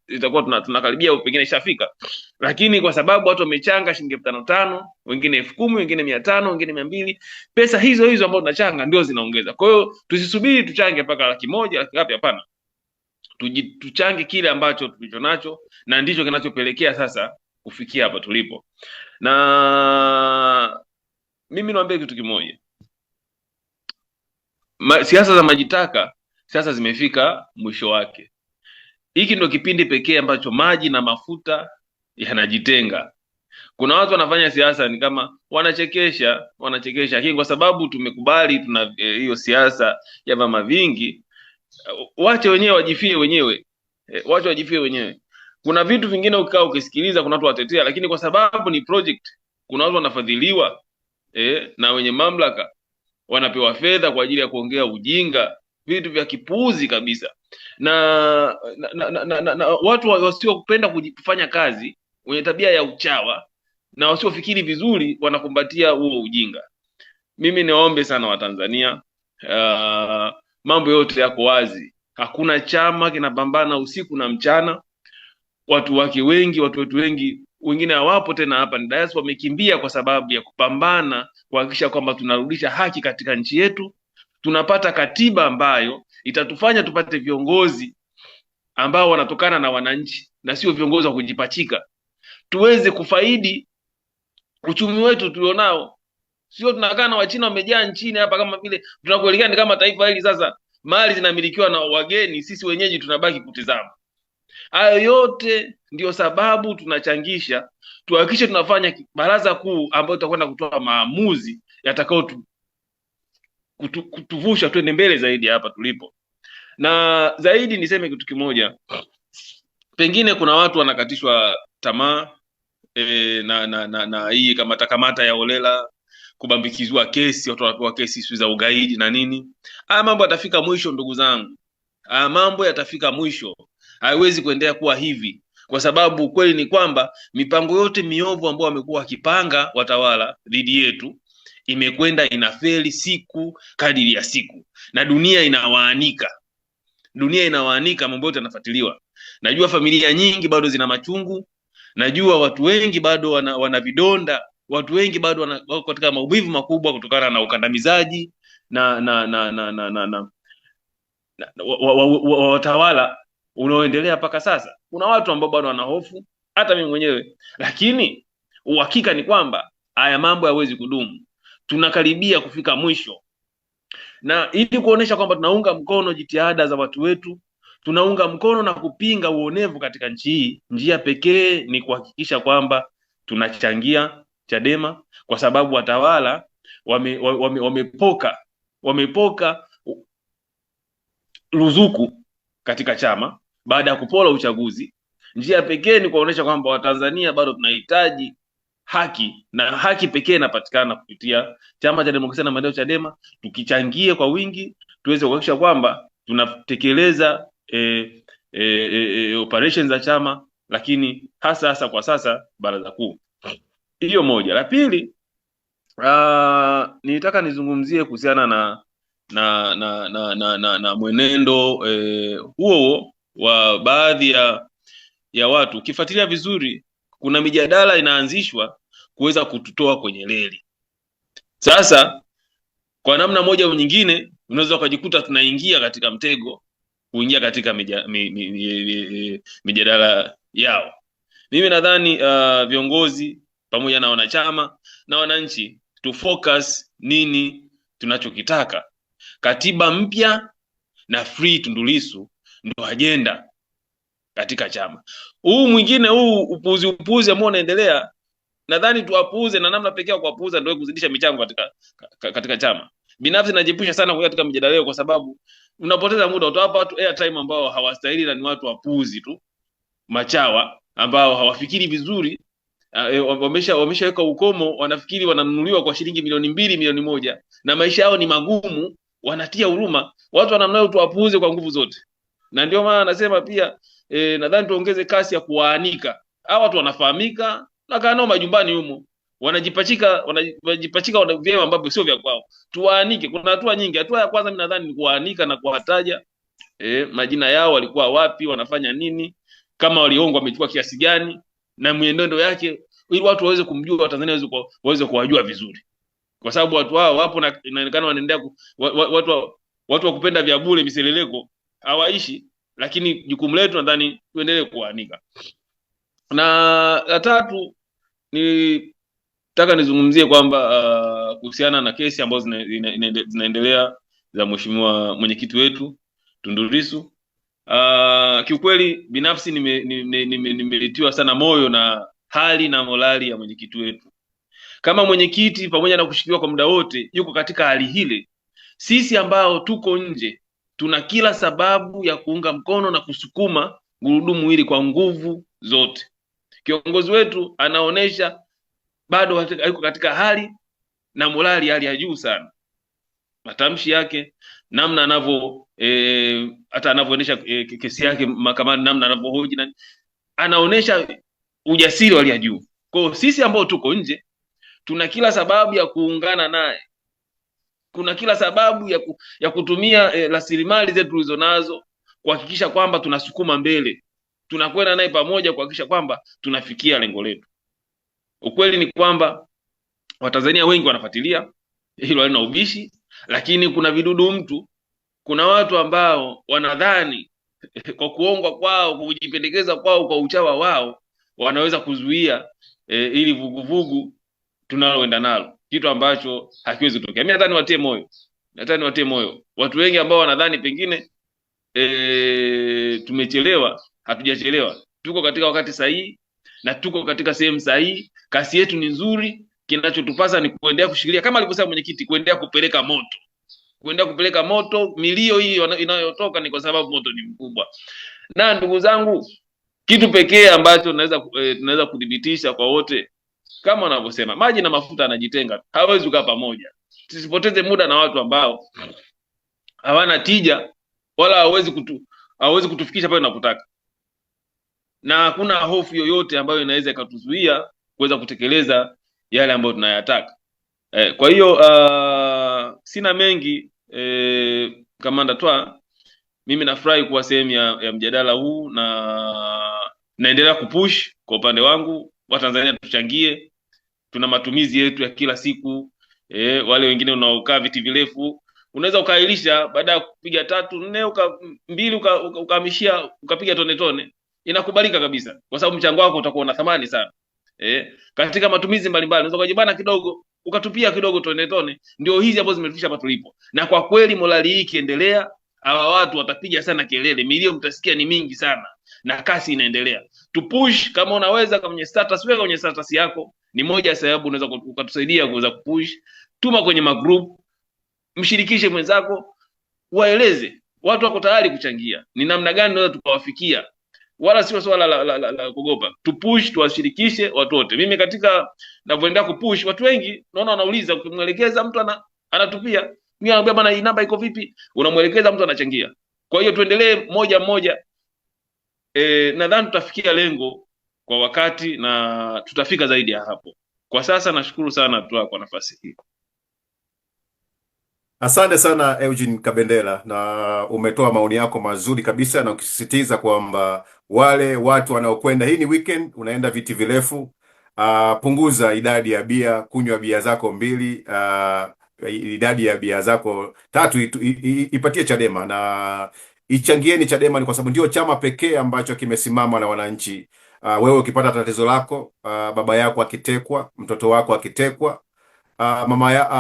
itakuwa tunakaribia, pengine ishafika. Lakini kwa sababu watu wamechanga shilingi 5,500, wengine 10,000, wengine 500, wengine 200, pesa hizo ambazo tunachanga ndio zinaongeza. Kwa hiyo tusisubiri tuchange mpaka 100,000, laki ngapi, hapana. Tuchange kile ambacho tulicho nacho, na ndicho kinachopelekea sasa kufikia hapa tulipo. Na mimi niwaambie kitu kimoja, siasa za majitaka sasa zimefika mwisho wake. Hiki ndio kipindi pekee ambacho maji na mafuta yanajitenga. Kuna watu wanafanya siasa ni kama wanachekesha, lakini kwa sababu tumekubali tuna hiyo siasa ya vyama vingi, wache wenyewe wajifie wenyewe, wache wajifie wenyewe. Kuna vitu vingine ukikaa ukisikiliza, kuna watu watetea, lakini kwa sababu ni project, kuna watu wanafadhiliwa na wenye mamlaka, wanapewa fedha kwa ajili ya kuongea ujinga, vitu vya kipuuzi kabisa. Na watu wasiopenda kufanya kazi, wenye tabia ya uchawa na wasiofikiri vizuri, wanakumbatia huo ujinga. Mimi niwaombe sana Watanzania, mambo yote yako wazi. Hakuna chama kinapambana usiku na mchana. Watu wetu wengi, wengine hawapo tena hapa, ni diaspora, wamekimbia kwa sababu ya kupambana kuhakikisha kwamba tunarudisha haki katika nchi yetu, tunapata katiba ambayo itatufanya tupate viongozi ambao wanatokana na wananchi na sio viongozi wa kujipachika, tuweze kufaidi uchumi wetu tulionao. Sio tunakaa na Wachina wamejaa nchini hapa, kama vile tunakuelekea ni kama taifa hili sasa mali zinamilikiwa na wageni, sisi wenyeji tunabaki kutizama. Hayo yote ndio sababu tunachangisha, tuhakikishe tunafanya baraza kuu ambayo tutakwenda kutoa maamuzi yatakao kutuvusha twende mbele zaidi hapa tulipo. Na zaidi niseme kitu kimoja, pengine kuna watu wanakatishwa tamaa na hii kamata ya holela, kubambikizwa kesi, watu wanapewa kesi za ugaidi na nini. Haya mambo yatafika mwisho, ndugu zangu. Haya mambo yatafika mwisho. Haiwezi kuendelea kuwa hivi, kwa sababu ukweli ni kwamba mipango yote miovu ambayo wamekuwa wakipanga watawala dhidi yetu imekwenda inafeli siku kadiri ya siku, na dunia inawaanika, mambo yote yanafuatiliwa. Najua familia nyingi bado zina machungu, najua watu wengi bado wana vidonda, watu wengi bado wako katika maumivu makubwa kutokana na ukandamizaji na watawala unaoendelea mpaka sasa. Kuna watu ambao bado wana hofu, hata mimi mwenyewe, lakini uhakika ni kwamba haya mambo hayawezi kudumu. Tunakaribia kufika mwisho, na ili kuonesha kwamba tunaunga mkono jitihada za watu wetu, tunaunga mkono na kupinga uonevu katika nchi hii, njia pekee ni kuhakikisha kwamba tunachangia Chadema, kwa sababu watawala wamepoka ruzuku katika chama baada ya kupola uchaguzi. Njia pekee ni kuonesha kwamba Watanzania bado tunahitaji haki, na haki pekee inapatikana kupitia Chama cha Demokrasia na Maendeleo Chadema. Tukichangie kwa wingi tuweze kuhakikisha kwamba tunatekeleza operations za chama, lakini hasa kwa sasa baraza kuu. Hiyo moja. La pili, nilitaka nizungumzie kuhusiana na mwenendo huo wa baadhi ya watu. Ukifuatilia vizuri, kuna mijadala inaanzishwa kuweza kututoa kwenye reli. Sasa kwa namna moja au nyingine unaweza ukajikuta tunaingia katika mtego, kuingia katika mijadala yao. Mimi nadhani viongozi pamoja na wanachama na wananchi tu focus nini tunachokitaka. Katiba mpya na free Tundu Lissu ndio ajenda katika chama. Huu mwingine huu upuuzi ambao unaendelea, nadhani tuwapuuze, na namna pekee ya kuwapuuza ndio kuzidisha michango katika chama. Binafsi najepusha sana kwa katika mjadala leo, kwa sababu unapoteza muda, utawapa watu airtime ambao hawastahili, na ni watu wapuuzi tu, machawa ambao hawafikiri vizuri. Wameshaweka ukomo, wanafikiri wananunuliwa kwa shilingi milioni 2, milioni 1, na maisha yao ni magumu, wanatia huruma. Watu wanamnao tuwapuuze kwa nguvu zote. Na ndio maana nasema pia nadhani tuongeze kasi ya kuwaanika. Hao watu wanafahamika na kaa nao majumbani humo. Wanajipachika vyema ambavyo sio vya kwao. Tuwaanike. Kuna hatua nyingi. Hatua ya kwanza mimi nadhani ni kuwaanika na kuwataja majina yao, walikuwa wapi, wanafanya nini, kama waliongwa wamechukua kiasi gani, na mwenendo yake, ili watu waweze kumjua, Watanzania waweze kuwajua vizuri. Kwa sababu watu hao wapo na inaonekana wanaendelea watu wa kupenda vya bure, miseleleko hawaishi, lakini jukumu letu nadhani tuendelee kuanika. Na la tatu nitaka nizungumzie kwamba kuhusiana na kesi ambazo zinaendelea za mheshimiwa mwenyekiti wetu Tundu Lissu. Kiukweli binafsi nimelitiwa sana moyo na hali na morali ya mwenyekiti wetu. Kama mwenyekiti, pamoja na kushikiliwa kwa muda wote, yuko katika hali hile, sisi ambao tuko nje tuna kila sababu ya kuunga mkono na kusukuma gurudumu hili kwa nguvu zote. Kiongozi wetu anaonesha bado yuko katika hali na morali hali ya juu sana. Matamshi yake, namna anavyo hata anavyoendesha kesi yake mahakamani, namna anavyohoji, anaonesha ujasiri wa hali ya juu. Kwa hiyo sisi ambao tuko nje tuna kila sababu ya kuungana naye. Kuna kila sababu ya kutumia rasilimali zetu tulizonazo kuhakikisha kwamba tunasukuma mbele. Tunakwenda naye pamoja kuhakikisha kwamba tunafikia lengo letu. Ukweli ni kwamba Watanzania wengi wanafuatilia, hilo halina ubishi, lakini kuna vidudu mtu, kuna watu ambao wanadhani kwa kuongwa kwao, kujipendekeza kwao, kwa uchawa wao, wanaweza kuzuia ili vuguvugu tunaloenda nalo, kitu ambacho hakiwezi kutokea. Mimi nataka niwatie moyo watu wengi ambao wanadhani pengine tumechelewa. Hatujachelewa, tuko katika wakati sahihi na tuko katika sehemu sahihi. Kasi yetu ni nzuri, kinachotupasa ni kuendelea kushikilia, kama alivyosema mwenyekiti, kuendelea kupeleka moto. Milio hii inayotoka ni kwa sababu moto ni mkubwa. Na ndugu zangu, kitu pekee ambacho tunaweza kudhibitisha kwa wote, kama wanavyosema, maji na mafuta yanajitenga, hawezi kukaa pamoja. Tusipoteze muda na watu ambao hawana tija wala hawezi kutufikisha pale tunapotaka, na hakuna hofu yoyote ambayo inaweza ikatuzuia kuweza kutekeleza yale ambayo tunayataka. Kwa hiyo sina mengi. Kamanda Twa, mimi nafurahi kuwa sehemu ya mjadala huu, na naendelea kupush kwa upande wangu. Watanzania tuchangie, tuna matumizi yetu ya kila siku. Wale wengine unaokaa viti virefu, unaweza ukailisha baada ya kupiga 3 4 2 ukahamishia ukapiga tone, inakubalika kabisa, kwa sababu mchango wako utakuwa na thamani sana. Katika matumizi mbalimbali unaweza kujibana kidogo, ukatupia kidogo tone. Ndio hizi ambazo zimetufikisha hapa tulipo. Na kwa kweli morali hii ikiendelea, hawa watu watapiga sana kelele, milio mtasikia ni mingi sana, na kasi inaendelea. Tupush, kama unaweza, kwenye status, weka kwenye status yako. Ni moja ya sababu unaweza ukatusaidia kuweza kupush. Tuma kwenye magroup, mshirikishe mwenzako, waeleze watu wako tayari kuchangia ni namna gani tunaweza tukawafikia wala sio swala la kuogopa. Tupush, tuwashirikishe watu wote. Mimi katika ninavyoendelea kupush, watu wengi naona wanauliza, ukimwelekeza mtu anatupia. Mimi naambia bana, hii namba iko vipi? Unamwelekeza mtu anachangia. Kwa hiyo tuendelee moja moja. Nadhani tutafikia lengo kwa wakati na tutafika zaidi ya hapo. Kwa sasa nashukuru sana Twaha kwa nafasi hii. Asante sana Eugene Kabendera, na umetoa maoni yako mazuri kabisa, na ukisisitiza kwamba wale watu wanaokwenda, hii ni weekend, unaenda viti virefu, punguza idadi ya bia, kunywa bia zako 2, idadi ya bia zako 3 ipatie Chadema, na ichangieni Chadema, ni kwa sababu ndio chama pekee ambacho kimesimama na wananchi. Wewe ukipata tatizo lako, baba yako akitekwa, mtoto wako akitekwa,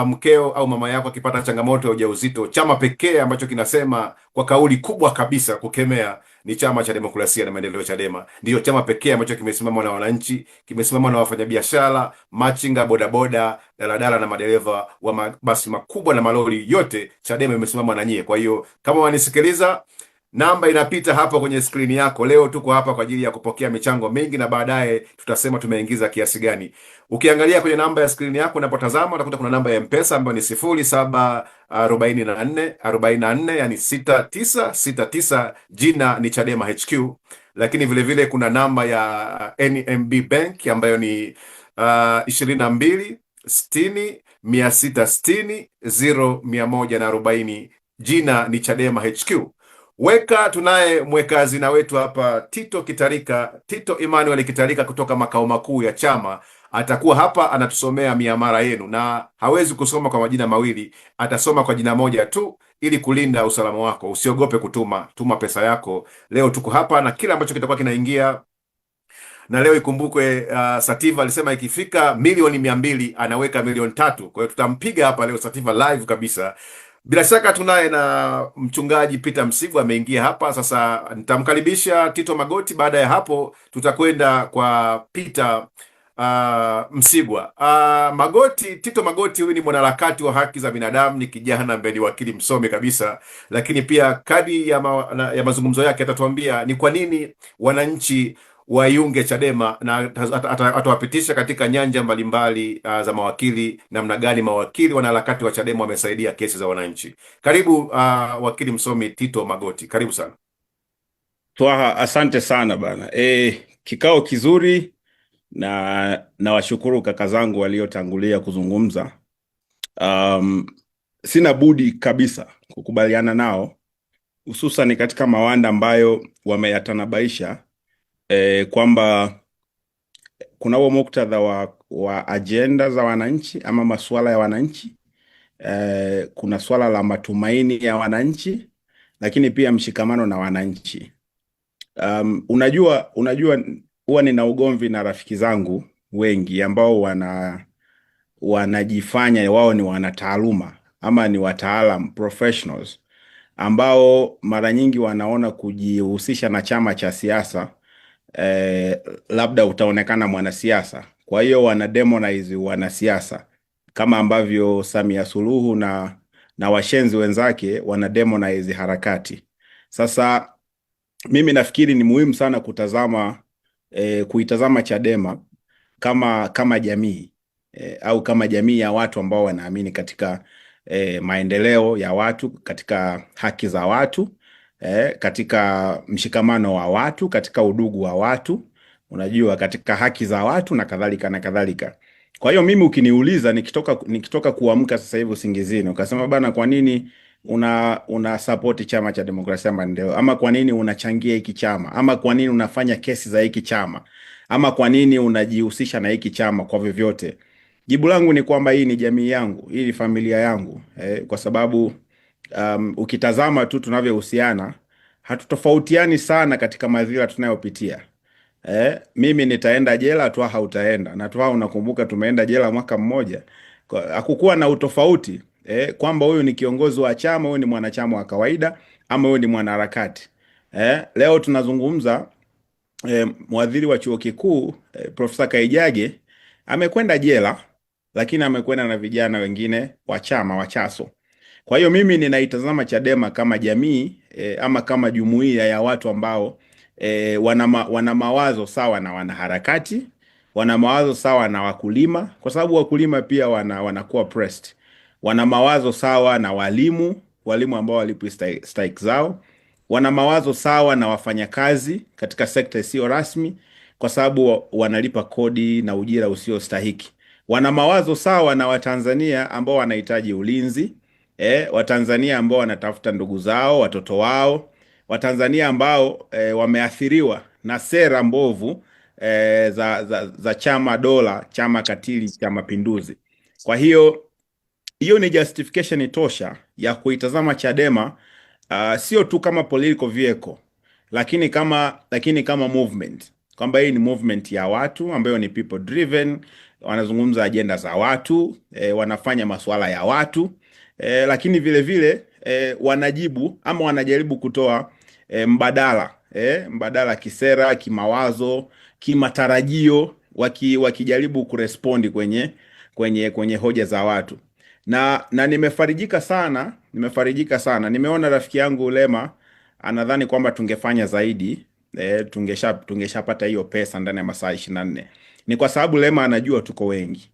mkeo au mama yako akipata changamoto ya ujauzito, chama pekee ambacho kinasema kwa kauli kubwa kabisa kukemea ni Chama cha Demokrasia na Maendeleo, Chadema. Ndiyo chama pekee ambacho kimesimama na wananchi, kimesimama na wafanyabiashara, machinga, bodaboda, daladala na madereva wa mabasi makubwa na malori yote. Chadema imesimama na nyie. Kwa hiyo kama wanisikiliza, namba inapita hapa kwenye skrini yako. Leo tuko hapa kwa ajili ya kupokea michango mingi, na baadaye tutasema tumeingiza kiasi gani. Ukiangalia kwenye namba ya skrini yako unapotazama, utakuta kuna namba ya M-Pesa ambayo ni 074444, yani 6969, jina ni Chadema HQ. Lakini vile vile kuna namba ya NMB Bank ambayo ni 226006600140, jina ni Chadema HQ. Tunaye mweka hazina wetu hapa, Tito Emmanuel Kitarika kutoka makao makuu ya chama. Atakuwa hapa anatusomea miamara yenu, na hawezi kusoma kwa majina mawili, atasoma kwa jina moja tu ili kulinda usalama wako. Usiogope tuma pesa yako. Leo tuko hapa na kila ambacho kitakuwa kinaingia, na leo ikumbukwe, Sativa alisema ikifika milioni 200 anaweka milioni 3. Kwa hiyo tutampiga hapa leo Sativa live kabisa. Bila shaka tunaye na mchungaji Peter Msigwa ameingia hapa sasa. Nitamkaribisha Tito Magoti. Baada ya hapo tutakwenda kwa Peter Msigwa. Tito Magoti huyu ni mwanaharakati wa haki za binadamu, ni kijana ambaye ni wakili msomi kabisa, lakini pia kadi ya mazungumzo yake atatuambia ni kwa nini wananchi waiunge Chadema, na atawapitisha katika nyanja mbalimbali za mawakili, namna gani mawakili wanaharakati wa Chadema wamesaidia kesi za wananchi. Karibu wakili msomi Tito Magoti, karibu sana. Twaha, asante sana bana. Kikao kizuri, na nawashukuru kaka zangu waliotangulia kuzungumza. Sina budi kabisa kukubaliana nao, hususan katika mawanda ambayo wameyatanabaisha, kwamba kuna huo muktadha wa ajenda za wananchi ama masuala ya wananchi. Kuna swala la matumaini ya wananchi, lakini pia mshikamano na wananchi. Unajua huwa nina ugomvi na rafiki zangu wengi ambao wanajifanya wao ni wanataaluma ama ni wataalam, professionals, ambao mara nyingi wanaona kujihusisha na chama cha siasa labda utaonekana mwanasiasa. Kwa hiyo wana demonize wanasiasa, kama ambavyo Samia Suluhu na washenzi wenzake wana demonize harakati. Sasa mimi nafikiri ni muhimu sana kuitazama Chadema kama jamii, au kama jamii ya watu ambao wanaamini katika maendeleo ya watu, katika haki za watu, katika mshikamano wa watu, katika udugu wa watu, unajua, katika haki za watu na kadhalika na kadhalika. Kwa hiyo mimi ukiniuliza, nikitoka kuamka sasa hivi usingizini, ukasema bana, kwa nini una support Chama cha Demokrasia na Maendeleo, ama kwa nini unachangia hiki chama, ama kwa nini unafanya kesi za hiki chama, ama kwa nini unajihusisha na hiki chama, kwa vyovyote, jibu langu ni kwamba hii ni jamii yangu, hii ni familia yangu, kwa sababu ukitazama tu tunavyohusiana, hatutofautiani sana katika madhila tunayopitia. Mimi nitaenda jela, Twaha hautaenda, na Twaha unakumbuka tumeenda jela mwaka mmoja. Hakukuwa na utofauti kwamba huyu ni kiongozi wa chama, huyu ni mwanachama wa kawaida, ama huyu ni mwanaharakati. Leo tunazungumza, mwadhiri wa chuo kikuu Profesa Kaijage amekwenda jela, lakini amekwenda na vijana wengine wa chama wa Chaso. Kwa hiyo mimi ninaitazama Chadema kama jamii, ama kama jumuiya ya watu ambao wana mawazo sawa na wanaharakati, wana mawazo sawa na wakulima, kwa sababu wakulima pia wanakuwa pressed. Wana mawazo sawa na walimu ambao walipo strike zao. Wana mawazo sawa na wafanyakazi katika sekta isiyo rasmi, kwa sababu wanalipa kodi na ujira usio stahiki. Wana mawazo sawa na Watanzania ambao wanahitaji ulinzi, Watanzania ambao wanatafuta ndugu zao, watoto wao, Watanzania ambao wameathiriwa na sera mbovu za chama dola, chama katili cha Mapinduzi. Kwa hiyo ni justification tosha ya kuitazama Chadema sio tu kama political vehicle, lakini kama movement, kwamba hii ni movement ya watu ambayo ni people driven, wanazungumza agenda za watu, wanafanya masuala ya watu, lakini vile vile wanajibu ama wanajaribu kutoa mbadala kisera, kimawazo, kimatarajio, wakijaribu kurespondi kwenye hoja za watu. Na nimefarijika sana. Nimeona rafiki yangu Lema anadhani kwamba tungefanya zaidi, tungeshapata hiyo pesa ndani ya masaa 24. Ni kwa sababu Lema anajua tuko wengi.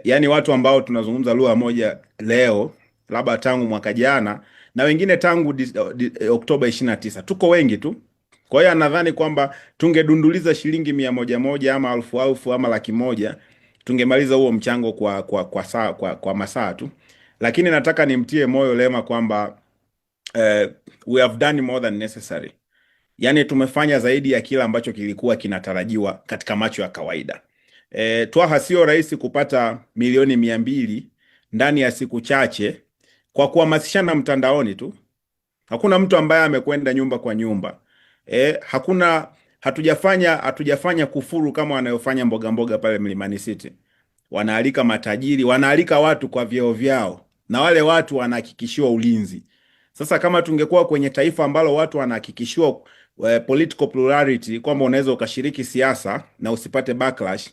Yani watu ambao tunazungumza lugha moja leo, labda tangu mwaka jana na wengine tangu Oktoba 29, tuko wengi tu. Kwa hiyo anadhani kwamba tungedunduliza shilingi 100 ama 1000 ama 100,000, tungemaliza huo mchango kwa masaa tu. Lakini nataka nimtie moyo Lema kwamba we have done more than necessary. Yani tumefanya zaidi ya kila ambacho kilikuwa kinatarajiwa katika macho ya kawaida. Twaha, sio rahisi kupata milioni 200 ndani ya siku chache kwa kuhamasishana mtandaoni tu. Hakuna mtu ambaye amekwenda nyumba kwa nyumba. Hatujafanya kufuru kama wanayofanya mboga pale Mlimani City. Wanaalika matajiri, wanaalika watu kwa vyeo vyao, na wale watu wanahakikishiwa ulinzi. Sasa kama tungekuwa kwenye taifa ambalo watu wanahakikishiwa political plurality, kwamba unaweza ukashiriki siasa na usipate backlash,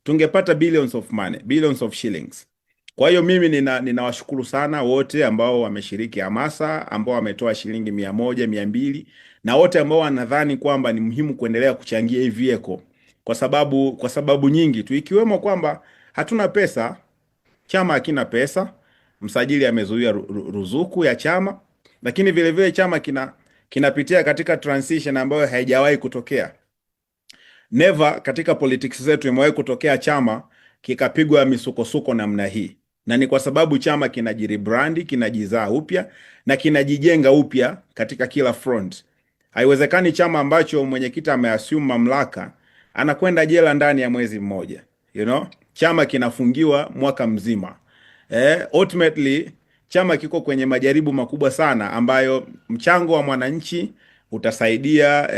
tungepata billions of money, billions of shillings. Kwa hiyo mimi ninawashukuru sana wote ambao wameshiriki hamasa, ambao wametoa shilingi 100, 200, na wote ambao wanadhani kwamba ni muhimu kuendelea kuchangia hii vehicle kwa sababu nyingi tu, ikiwemo kwamba hatuna pesa, chama hakina pesa, msajili amezuia ruzuku ya chama, lakini vile vile chama kinapitia katika transition ambayo haijawahi kutokea. Never katika politics zetu imewahi kutokea chama kikapigwa misukosuko namna hii. Na ni kwa sababu chama kinajirebrand, kinajizaa upya na kinajijenga upya katika kila front. Haiwezekani chama ambacho mwenyekiti ameassume mamlaka anakwenda jela ndani ya mwezi mmoja. Chama kinafungiwa mwaka mzima. Ultimately chama kiko kwenye majaribu makubwa sana ambayo mchango wa mwananchi utasaidia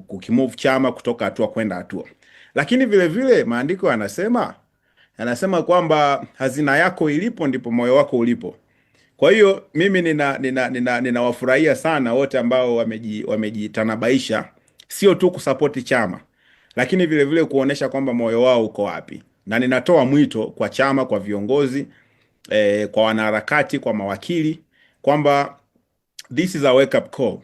kukimove chama kutoka hatua kwenda hatua. Lakini vile vile maandiko yanasema kwamba hazina yako ilipo ndipo moyo wako ulipo. Kwa hiyo mimi ninawafurahia sana wote ambao wamejitanabaisha, sio tu kusapoti chama, lakini vile vile kuonesha kwamba moyo wao uko wapi. Na ninatoa mwito kwa chama, kwa viongozi, kwa wanaharakati, kwa mawakili, kwamba this is a wake up call,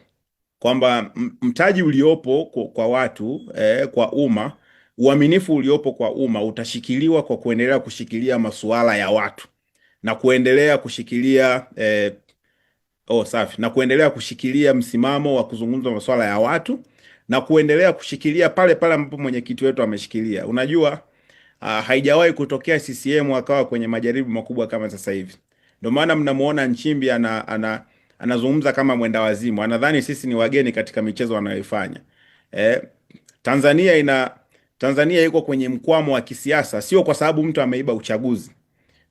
kwamba mtaji uliopo kwa watu, kwa umma, uaminifu uliopo kwa umma utashikiliwa kwa kuendelea kushikilia masuala ya watu na kuendelea kushikilia na kuendelea kushikilia msimamo wa kuzungumza masuala ya watu na kuendelea kushikilia pale ambapo mwenyekiti wetu ameshikilia. Unajua, haijawahi kutokea CCM akawa kwenye majaribu makubwa kama sasa hivi. Ndio maana mnamuona Nchimbi anazungumza kama mwenda wazimu, anadhani sisi ni wageni katika michezo wanayoifanya. Tanzania iko kwenye mkwamo wa kisiasa, sio kwa sababu mtu ameiba uchaguzi.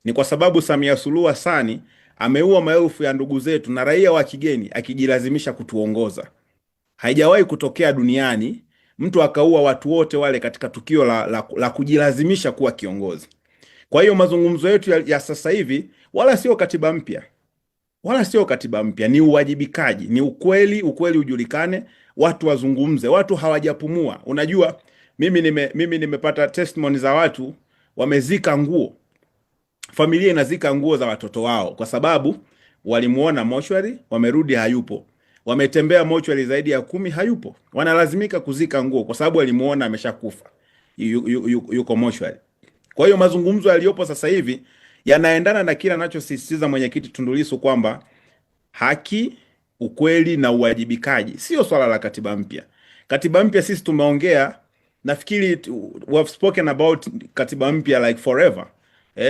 Ni kwa sababu Samia Suluhu Hassan ameua maelfu ya ndugu zetu na raia wa kigeni akijilazimisha kutuongoza. Haijawahi kutokea duniani mtu akaua watu wote wale katika tukio la kujilazimisha kuwa kiongozi. Kwa hiyo mazungumzo yetu ya sasa hivi wala sio katiba mpya, ni uwajibikaji, ni ukweli ujulikane, watu wazungumze, watu hawajapumua. Unajua, mimi nimepata testimony za watu wamezika nguo, familia inazika nguo za watoto wao kwa sababu walimuona mochwari, wamerudi hayupo. wametembea mochwari zaidi ya 10, hayupo. Wanalazimika kuzika nguo kwa sababu walimuona ameshakufa, yuko mochwari. Kwa hiyo mazungumzo yaliyopo sasa hivi yanaendana na kile anachosisitiza mwenyekiti Tundu Lissu kwamba haki, ukweli na uwajibikaji, sio swala la katiba mpya. Katiba mpya sisi tumeongea, nafikiri we have spoken about katiba mpya like forever.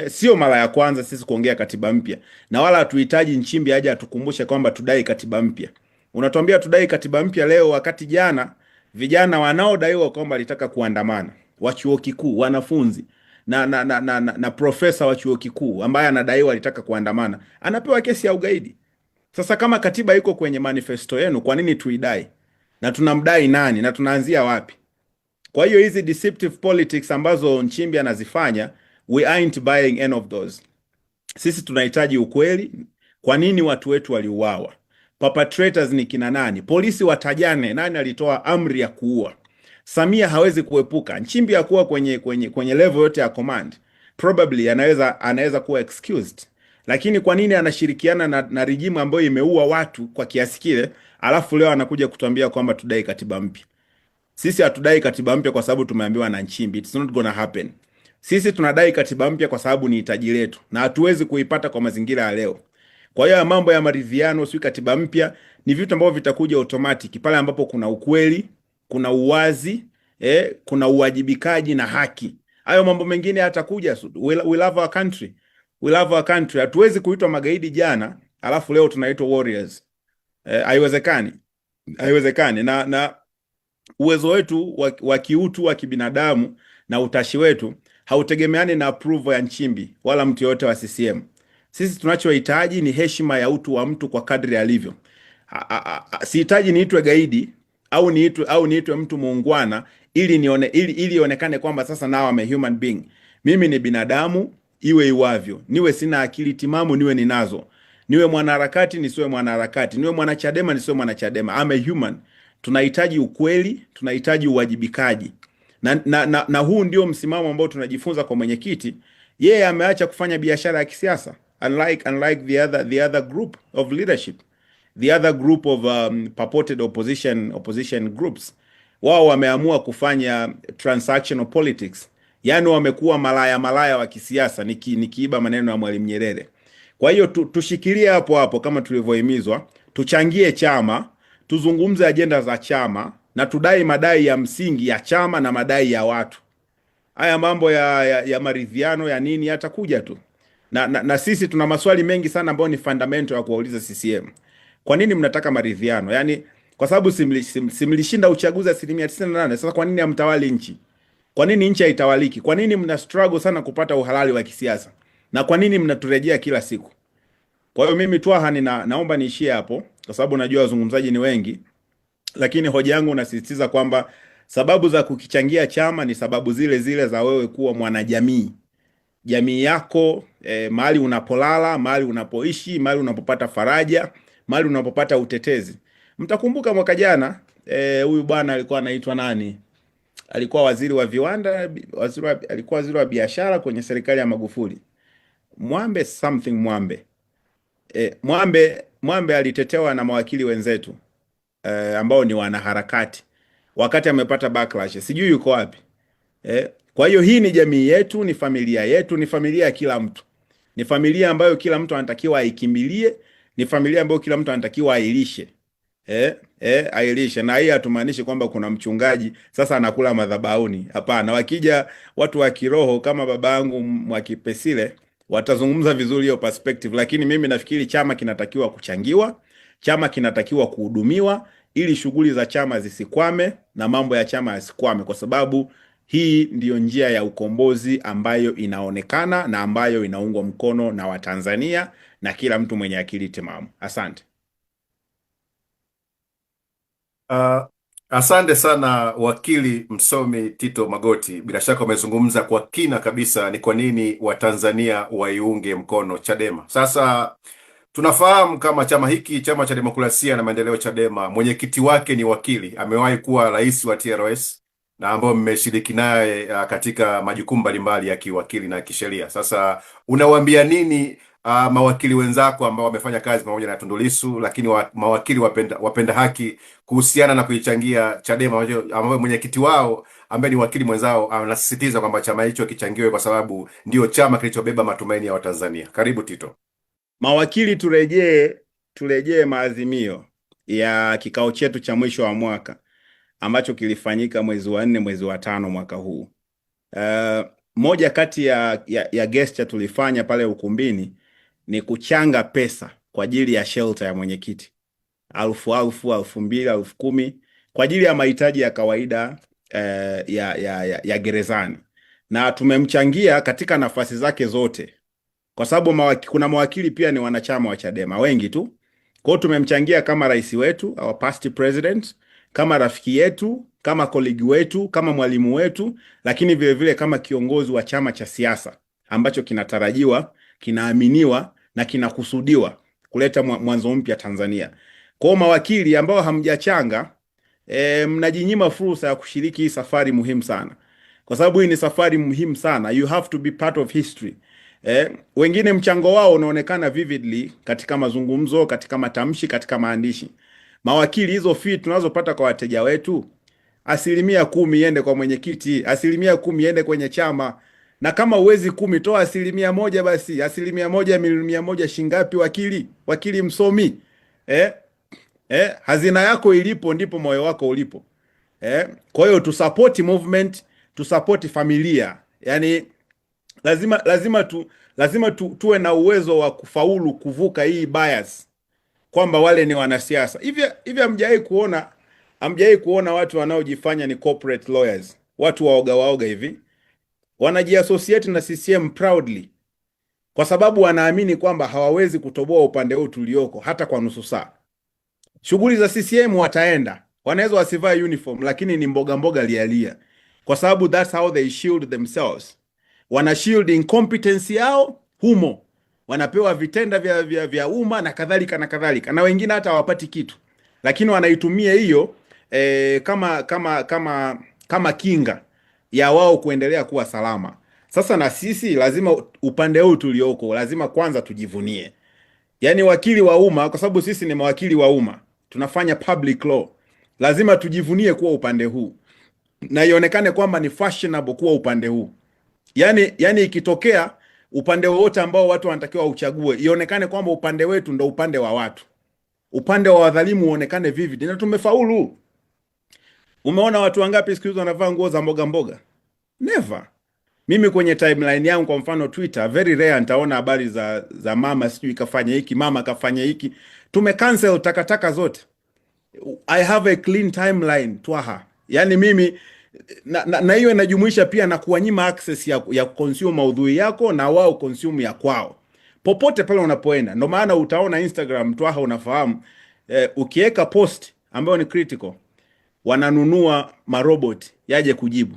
Sio mara ya kwanza sisi kuongea katiba mpya, na wala hatuhitaji Nchimbi aje atukumbushe kwamba tudai katiba mpya. Unatuambia tudai katiba mpya leo, wakati jana vijana wanaodaiwa kwamba walitaka kuandamana wa chuo kikuu, wanafunzi na profesa wa chuo kikuu ambaye anadaiwa alitaka kuandamana anapewa kesi ya ugaidi. Sasa kama katiba iko kwenye manifesto yenu, kwa nini tuidai? Na tunamdai nani? Na tunaanzia wapi? Kwa hiyo hizi deceptive politics ambazo Nchimbi anazifanya, we aren't buying any of those. Sisi tunahitaji ukweli. Kwa nini watu wetu waliuawa? Perpetrators ni kina nani? Polisi watajane, nani alitoa amri ya kuua? Samia hawezi kuepuka. Nchimbi hakuwa kwenye level yote ya command. Probably anaweza kuwa excused. Lakini kwa nini anashirikiana na regime ambayo imeua watu kwa kiasi kile, alafu leo anakuja kutuambia kwamba tudai katiba mpya? Sisi hatudai katiba mpya kwa sababu tumeambiwa na Nchimbi. It's not gonna happen. Sisi tunadai katiba mpya kwa sababu ni hitaji letu na hatuwezi kuipata kwa mazingira ya leo. Kwa hiyo mambo ya maridhiano, sio katiba mpya, ni vitu ambavyo vitakuja automatic pale ambapo kuna ukweli, kuna uwazi, kuna uwajibikaji na haki. Hayo mambo mengine yatakuja. We love our country. We love our country. Hatuwezi kuitwa magaidi jana alafu leo tunaitwa warriors. Haiwezekani. Haiwezekani. Na uwezo wetu wa kiutu, wa kibinadamu na utashi wetu hautegemeani na approval ya Nchimbi wala mtu yote wa CCM. Sisi tunachohitaji ni heshima ya utu wa mtu kwa kadri alivyo. Sihitaji niitwe gaidi au niitwe mtu muungwana ili ionekane kwamba sasa nao I'm a human being. Mimi ni binadamu iwe iwavyo. Niwe sina akili timamu niwe ninazo. Niwe mwanaharakati nisiwe mwanaharakati. Niwe mwanachadema nisiwe mwanachadema. I'm a human. Tunahitaji ukweli, tunahitaji uwajibikaji. Na huu ndio msimamo ambao tunajifunza kwa mwenyekiti. Yeye ameacha kufanya biashara ya kisiasa, unlike the other group of leadership, the other group of purported opposition groups. Wao wameamua kufanya transactional politics. Yaani wamekuwa malaya wa kisiasa, nikiiba maneno ya Mwalimu Nyerere. Kwa hiyo tushikilie hapo kama tulivyohimizwa, tuchangie chama, tuzungumze ajenda za chama na tudai madai ya msingi ya chama na madai ya watu. Haya mambo ya maridhiano ya nini yatakuja tu. Na sisi tuna maswali mengi sana ambayo ni fundamental ya kuwauliza CCM. Kwa nini mnataka maridhiano? Yaani kwa sababu simlishinda uchaguzi 98%. Sasa kwa nini hamtawali nchi? Kwa nini nchi haitawaliki? Kwa nini mna struggle sana kupata uhalali wa kisiasa? Na kwa nini mnaturejea kila siku? Kwa hiyo mimi Twaha naomba niishie hapo kwa sababu najua wazungumzaji ni wengi. Lakini hoja yangu nasisitiza kwamba sababu za kukichangia chama ni sababu zile za wewe kuwa mwanajamii. Jamii yako, mahali unapolala, mahali unapoishi, mahali unapopata faraja, mahali unapopata utetezi. Mtakumbuka mwaka jana, huyu bwana alikuwa anaitwa nani? Alikuwa waziri wa viwanda, alikuwa waziri wa biashara kwenye serikali ya Magufuli. Mwambe alitetewa na mawakili wenzetu ambao ni wanaharakati wakati amepata backlash. Sijui yuko wapi. Kwa hiyo hii ni jamii yetu, ni familia yetu, ni familia ya kila mtu. Ni familia ambayo kila mtu anatakiwa aikimbilie, ni familia ambayo kila mtu anatakiwa ailishe. Ailishe. Na hii hatumaanishi kwamba kuna mchungaji sasa anakula madhabahuni. Hapana, wakija watu wa kiroho kama babangu Mwakipesile watazungumza vizuri hiyo perspective, lakini mimi nafikiri chama kinatakiwa kuchangiwa, chama kinatakiwa kuhudumiwa ili shughuli za chama zisikwame na mambo ya chama yasikwame, kwa sababu hii ndiyo njia ya ukombozi ambayo inaonekana na ambayo inaungwa mkono na Watanzania na kila mtu mwenye akili timamu. Asante. Asante sana wakili msomi Tito Magoti. Bila shaka umezungumza kwa kina kabisa ni kwa nini Watanzania waiunge mkono Chadema. Sasa tunafahamu kama chama hiki, Chama cha Demokrasia na Maendeleo Chadema, mwenyekiti wake ni wakili, amewahi kuwa rais wa TLS, na ambao mmeshiriki naye katika majukumu mbalimbali ya kiwakili na kisheria. Sasa unawaambia nini mawakili wenzako ambao wamefanya kazi pamoja na Tundu Lissu, lakini mawakili wapenda haki kuhusiana na kuichangia Chadema, ambayo mwenyekiti wao ambaye ni wakili mwenzao anasisitiza kwamba chama hicho kichangiwe kwa sababu ndio chama kilichobeba matumaini ya Watanzania? Karibu Tito. Mawakili, turejee maazimio ya kikao chetu cha mwisho wa mwaka ambacho kilifanyika mwezi wa 4 mwezi wa 5 mwaka huu. Moja kati ya gesture tulifanya pale ukumbini ni kuchanga pesa kwa ajili ya shelter ya mwenyekiti, 1000, 2000, 10,000 kwa ajili ya mahitaji ya kawaida ya gerezani, na tumemchangia katika nafasi zake zote, kwa sababu kuna mawakili pia ni wanachama wa Chadema wengi tu. Kwa hiyo tumemchangia kama rais wetu, our past president, kama rafiki yetu, kama kolegi wetu, kama mwalimu wetu, lakini vile vile kama kiongozi wa chama cha siasa ambacho kinatarajiwa, kinaaminiwa na kinakusudiwa kuleta mwanzo mpya Tanzania. Kwa hiyo mawakili ambao hamjachanga, mnajinyima fursa ya kushiriki hii safari muhimu sana, kwa sababu hii ni safari muhimu sana. You have to be part of history. Wengine mchango wao unaonekana vividly katika mazungumzo, katika matamshi, katika maandishi. Mawakili, hizo fee tunazopata kwa wateja wetu, 10% iende kwa mwenyekiti, 10% iende kwenye chama, na kama uwezi 10, toa 1% basi. 1%, milioni 100 shingapi wakili msomi? Hazina yako ilipo ndipo moyo wako ulipo. Kwa hiyo tu support movement, tu support familia. Yani lazima tuwe na uwezo wa kufaulu kuvuka hii bias kwamba wale ni wanasiasa. Hivi hamjawahi kuona watu wanaojifanya ni corporate lawyers, watu waoga hivi, wanajiassociate na CCM proudly kwa sababu wanaamini kwamba hawawezi kutoboa upande huu tulioko hata kwa nusu saa. Shughuli za CCM wataenda, wanaweza wasivaa uniform, lakini ni mboga lialia, kwa sababu that's how they shield themselves. Wana shield incompetence yao humo, wanapewa vitenda vya umma na kadhalika, na wengine hata hawapati kitu, lakini wanaitumia hiyo kama kinga ya wao kuendelea kuwa salama. Sasa na sisi lazima upande huu tulioko, lazima kwanza tujivunie. Yani wakili wa umma, kwa sababu sisi ni mawakili wa umma, tunafanya public law, lazima tujivunie kuwa upande huu na ionekane kwamba ni fashionable kuwa upande huu. Yani ikitokea upande wowote ambao watu wanatakiwa uchague, ionekane kwamba upande wetu ndo upande wa watu, upande wa wadhalimu uonekane vivid, na tumefaulu. Umeona watu wangapi siku hizo wanavaa nguo za mboga? Never. Mimi kwenye timeline yangu, kwa mfano Twitter, very rare nitaona habari za mama sijui kafanya hiki, mama kafanya hiki. Tumecancel takataka zote. I have a clean timeline, Twaha. Yani mimi na hiyo inajumuisha pia na kuwanyima access ya consume maudhui yako na wao consume ya kwao popote pale unapoenda. Ndio maana utaona Instagram, Twaha, unafahamu, ukiweka post ambayo ni critical, wananunua marobot yaje kujibu.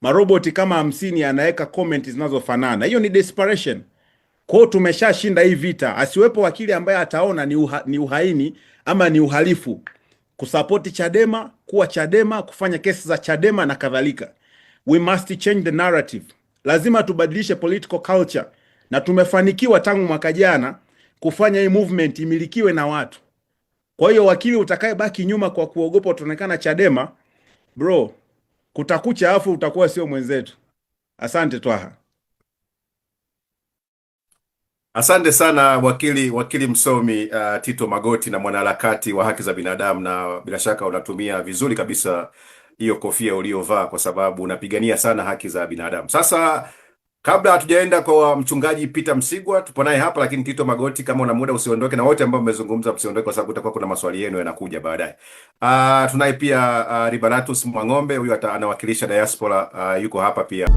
Maroboti kama 50 yanaweka comment zinazofanana. Hiyo ni desperation. Kwa tumeshashinda hii vita. Asiwepo wakili ambaye ataona ni uhaini ama ni uhalifu kusapoti Chadema, kuwa Chadema, kufanya kesi za Chadema na kadhalika. We must change the narrative. Lazima tubadilishe political culture, na tumefanikiwa tangu mwaka jana kufanya hii movement imilikiwe na watu. Kwa hiyo wakili utakaye baki nyuma kwa kuogopa tuonekana Chadema, bro, kutakucha afu utakuwa sio mwenzetu. Asante Twaha. Asante sana wakili msomi Tito Magoti, na mwanaharakati wa haki za binadamu, na bila shaka unatumia vizuri kabisa hiyo kofia uliovaa kwa sababu unapigania sana haki za binadamu. Sasa kabla hatujaenda kwa mchungaji Peter Msigwa, tupo naye hapa, lakini Tito Magoti, kama una muda usiondoke, na wote ambao mmezungumza msiondoke kwa sababu kutakuwa kuna maswali yenu yanakuja baadaye. Tunaye pia Ribanatus Mwang'ombe, huyu anawakilisha diaspora, yuko hapa pia.